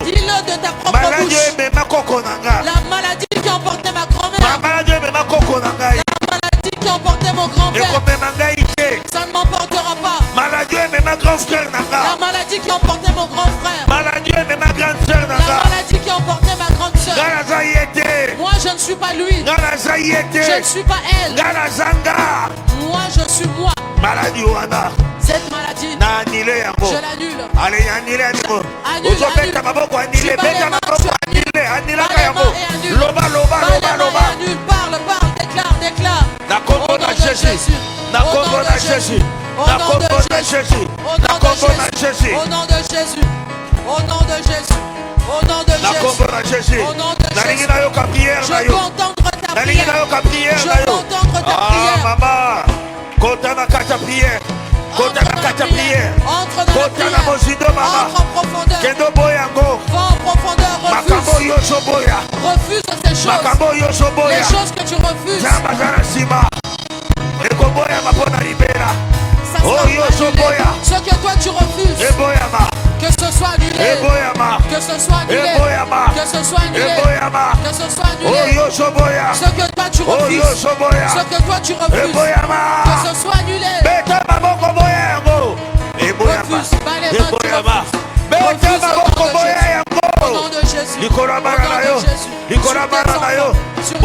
Dis-le de ta propre bouche. La maladie qui a emporté ma grand-mère. La maladie qui a emporté mon grand-père. Ça ne m'emportera pas. La maladie qui a emporté mon grand frère. La maladie qui a emporté ma grande soeur. Moi je ne suis pas lui. Je ne suis pas elle. Moi je suis moi. Cette maladie, je l'annule. Parle, déclare. Au nom de Jésus. Au nom de Jésus. Au nom de Jésus. Au nom de Jésus. Au nom de Jésus. Au nom de Jésus. Au nom de Jésus. Au nom de Jésus. Je peux entendre ta prière. Je peux entendre ta prière. Maman, quand on a ta prière. Entre dans la prière. Entre en profondeur. Va en profondeur. Refuse ces choses. Les choses que tu refuses. Ça sera annulé. Ce que toi tu refuses. Que ce soit annulé. Que ce soit annulé. Que ce soit annulé. Que ce soit annulé. Ce que toi tu refuses. Ce que toi tu refuses. Que ce soit annulé. Refuse. Pas les mains, tu refuses. Refuse au nom de Jésus. Au nom de Jésus. Sur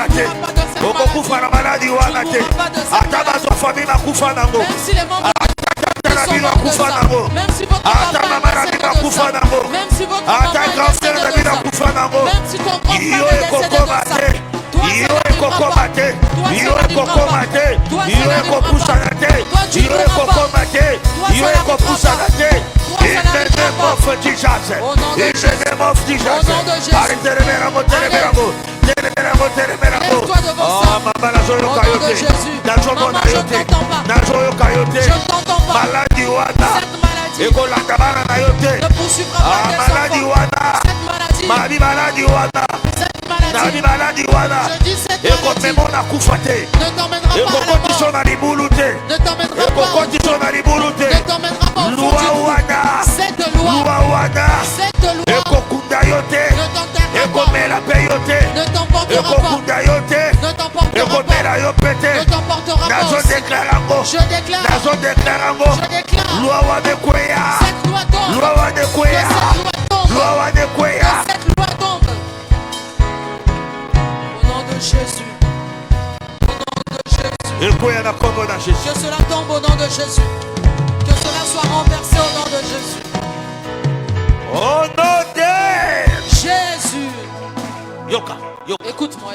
tes enfants. Sur tes enfants. Tu ne mourras pas de cette maladie. Même si les membres sont morts de ça. Même si votre papa est décédé de ça. Même si votre maman est décédée de ça. Même si ton grand frère est décédé de ça. Toi, tu ne mourras pas. Au nom de Jésus. Lève-toi devant ça. Au nom de Jésus. Maman, je ne t'entends pas. Je ne t'entends pas. Cette maladie ne poursuivra pas tes enfants. Cette maladie. Je dis cette maladie ne t'emmènera pas à la mort. Ne t'emmènera pas au fond. Ne t'emmènera pas au fond. Cette loi ne t'enterrera pas. Ne t'emportera pas. Ne t'emportera pas. Ne t'emportera pas aussi. Je déclare. Cette loi tombe. Cette loi tombe. Au nom de Jésus. Au nom de Jésus. Que cela tombe au nom de Jésus. Que cela soit renversé au nom de Jésus. Au nom de Jésus. Écoute-moi.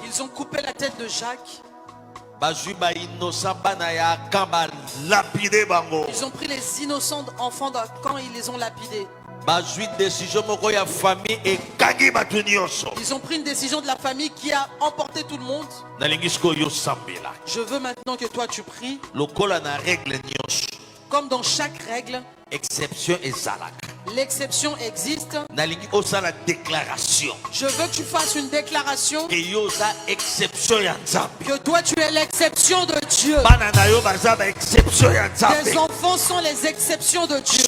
Ils ont coupé la tête de Jacques. Ils ont pris les innocents enfants d'un camp et ils les ont lapidés. Ils ont pris une décision de la famille qui a emporté tout le monde. Je veux maintenant que toi tu pries. Comme dans chaque règle, exception et zalak. L'exception existe. La déclaration. Je veux que tu fasses une déclaration. Que toi tu es l'exception de Dieu. Tes enfants sont les exceptions de Dieu.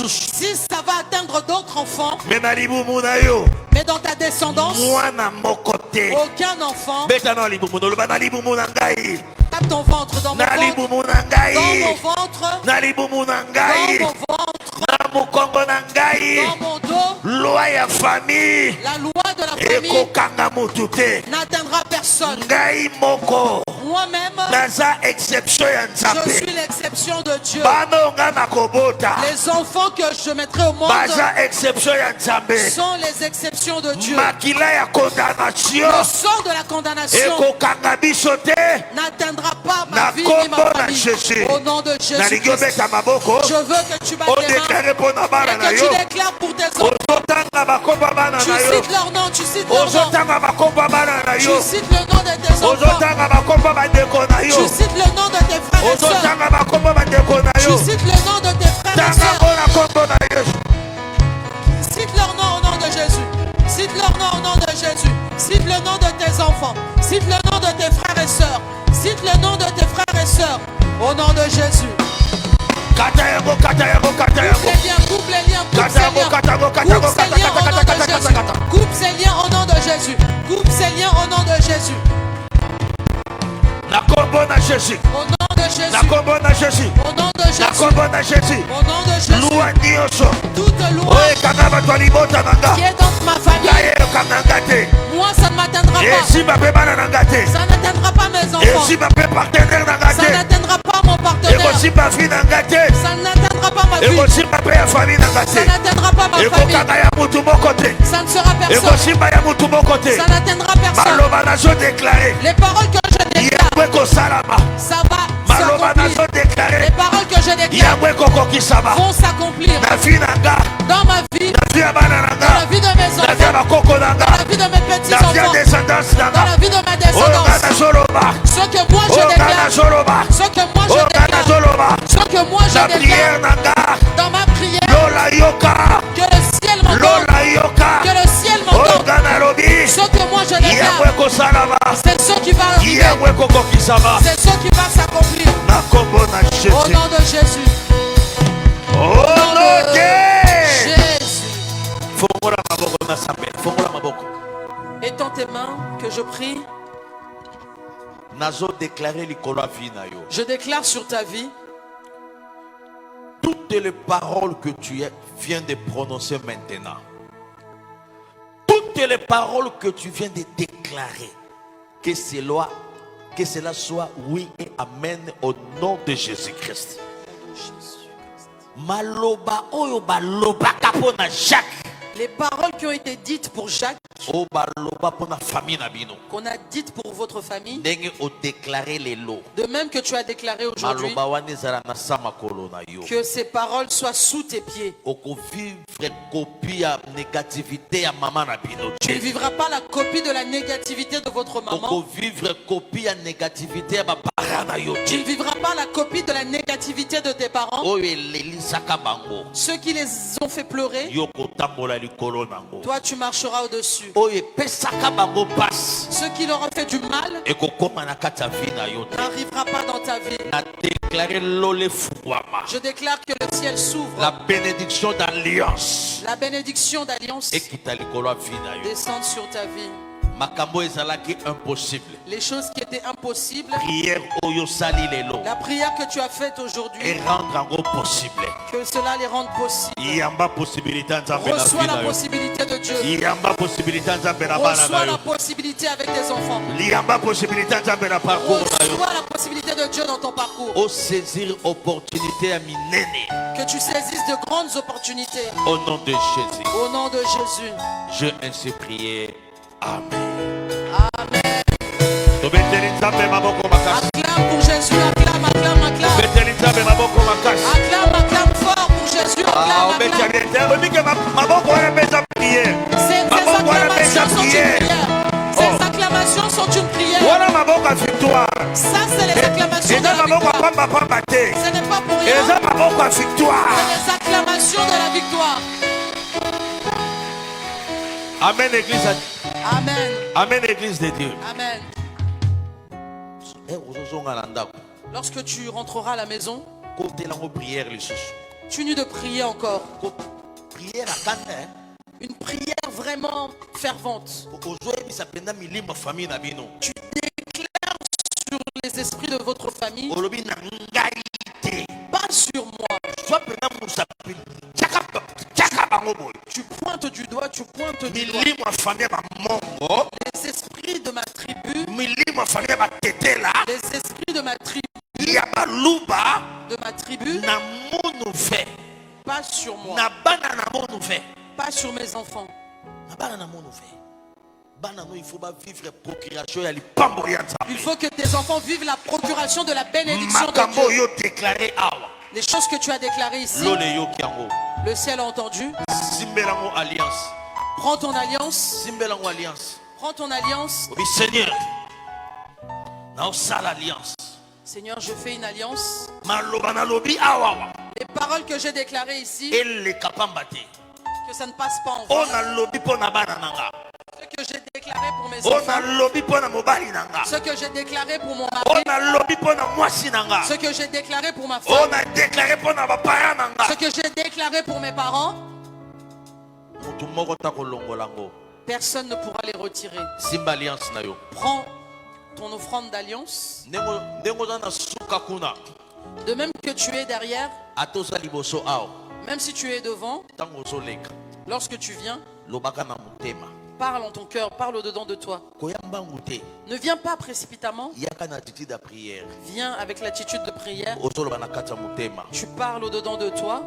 Si ça va atteindre d'autres enfants, mais dans ta descendance, aucun enfant. Tape ton ventre dans mon ventre. Dans mon ventre. Dans mon dos. Loi ya famille. La loi de la famille n'atteindra personne. Moi-même, je suis l'exception de Dieu. Les enfants que je mettrai au monde sont les exceptions de Dieu. Le sort de la condamnation n'atteindra pas ma vie ni ma famille. Au nom de Jésus. Je veux que tu battes tes mains et que tu déclares pour tes enfants. Tu cites leur nom, tu cites leur nom. Tu cites le nom de tes enfants. Tu cites le nom de tes frères et sœurs. Tu cites le nom de tes frères et sœurs. Cite leur nom au nom de Jésus. Cite leur nom au nom de Jésus. Cite le nom de tes enfants. Cite le nom de tes frères et sœurs. Cite le nom de tes frères et sœurs. Au nom de Jésus. Coupe les liens, coupe les liens, coupe ces liens. Coupe ces liens au nom de Jésus. Coupe ces liens au nom de Jésus. Au nom de Jésus. Au nom de Jésus. Au nom de Jésus. Au nom de Jésus. Toute loi qui est dans ma famille, moi ça ne m'atteindra pas. Ça n'atteindra pas mes enfants. Ça n'atteindra pas mon partenaire. Ça n'atteindra pas ma fille. Ça n'atteindra pas ma famille. Ça ne sera personne. Ça n'atteindra personne. Les paroles que je déclare, ça va s'accomplir. Les paroles que je déclare vont s'accomplir dans ma vie, dans la vie de mes enfants, dans la vie de mes petits enfants, dans la vie de ma descendance. Ce que moi je déclare, ce que moi je déclare, ce que moi je déclare dans ma prière, que le ciel m'entende, que le ciel m'entende. Ce que moi je déclare, c'est ce qui va arriver, c'est ce qui va s'accomplir. Au nom de Jésus. Au nom de Jésus. Étends tes mains que je prie. Je déclare sur ta vie toutes les paroles que tu viens de prononcer maintenant. Toutes les paroles que tu viens de déclarer. Que cela soit oui et amen au nom de Jésus-Christ. Maloba oyo baloba kapona Jacques. Les paroles qui ont été dites pour Jacques, qu'on a dites pour votre famille, de même que tu as déclaré aujourd'hui, que ces paroles soient sous tes pieds. Tu ne vivras pas la copie de la négativité de votre maman. Tu ne vivras pas la copie de la négativité de tes parents. Ceux qui les ont fait pleurer, toi tu marcheras au-dessus. Ceux qui leur ont fait du mal n'arrivera pas dans ta vie. Je déclare que le ciel s'ouvre. La bénédiction d'alliance descende sur ta vie. Les choses qui étaient impossibles, la prière que tu as faite aujourd'hui, que cela les rende possibles. Reçois la possibilité de Dieu. Reçois la possibilité avec tes enfants. Reçois la possibilité de Dieu dans ton parcours. Que tu saisisses de grandes opportunités. Au nom de Jésus. Au nom de Jésus. Je ainsi prié. Amen. Amen. Acclame pour Jésus, acclame, acclame, acclame. Acclame fort pour Jésus, acclame, acclame. Ces acclamations sont une prière. Ces acclamations sont une prière. Ça, c'est les acclamations de la victoire. Ce n'est pas pour rien. C'est les acclamations de la victoire. Amen, Église. Amen. Amen, Église de Dieu. Amen. Lorsque tu rentreras à la maison, continue de prier encore. Une prière vraiment fervente. Tu déclares sur les esprits de votre famille, pas sur moi. Tu pointes du doigt, tu pointes du doigt. Les esprits de ma tribu, les esprits de ma tribu, pas sur moi, pas sur mes enfants. Il faut que tes enfants vivent la procuration de la bénédiction de Dieu. Les choses que tu as déclarées ici, le ciel a entendu. Simbelango alliance. Prends ton alliance. Simbelango alliance. Prends ton alliance. Oui, Seigneur. Dans ça l'alliance. Seigneur, je fais une alliance. Malobana lobi awawa. Les paroles que j'ai déclarées ici, Et les kapambate. que ça ne passe pas en On vain. a lobi pona bananga. Ce que j'ai déclaré pour mes On a enfants. lobi pona mobali nanga. Ce que j'ai déclaré pour mon On mari. a lobi pona mwasi nanga. Ce que j'ai déclaré pour ma On femme. a déclaré pona bapara nanga. Ce que j'ai déclaré pour mes parents. Mutu moko ta kolongolango. Personne ne pourra les retirer. Simba alliance na yo. Prends ton offrande d'alliance. Ndengo na suka kuna. De même que tu es derrière, Atoza liboso ao. même si tu es devant, Tango zoleka. lorsque tu viens, Lobaka na mutema. parle en ton cœur, parle au-dedans de toi. Koyamba ngute. Ne viens pas précipitamment, Yaka na attitude de prière. viens avec l'attitude de prière. Ozoloba na kati ya mutema. Tu parles au-dedans de toi.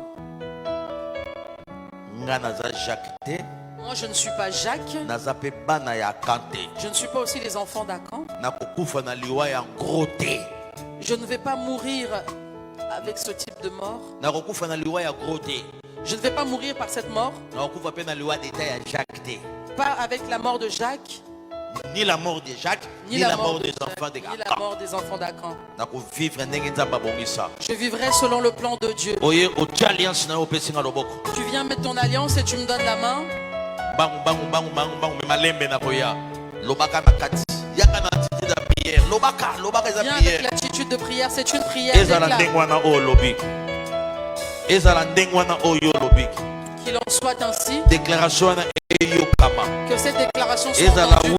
Nga naza Jacques te. Moi, je ne suis pas Jacques. Naza pe bana ya Kante. Je ne suis pas aussi les enfants d'Akan. Nakokufa na liwa ya gros te. Je ne vais pas mourir avec ce type de mort. Nakokufa na liwa ya gros te. Je ne vais pas mourir par cette mort. Nakokufa pe na liwa d'état ya Jacques te. Pas avec la mort de Jacques, Ni la mort de Jacques, ni ni la mort de des Jacques, enfants de ni la Kaka. mort des enfants d'Akan. Nakovivre ndenge nzamba bongisa. Je vivrai selon le plan de Dieu. Oye otia alliance na yo pesinga loboko. Tu viens mettre ton alliance et tu me donnes la main. Bangu me malembe na koya. Lobaka na kati. Yaka na attitude de prière. Lobaka eza Viens avec prière. l'attitude de prière. C'est une prière. Ezala Déclare. ndenge wana o lobi. Ezala ndenge wana oyo lobi. Qu'il en soit ainsi. Déclaration wana eyokama. Que cette déclaration soit Ezala entendue.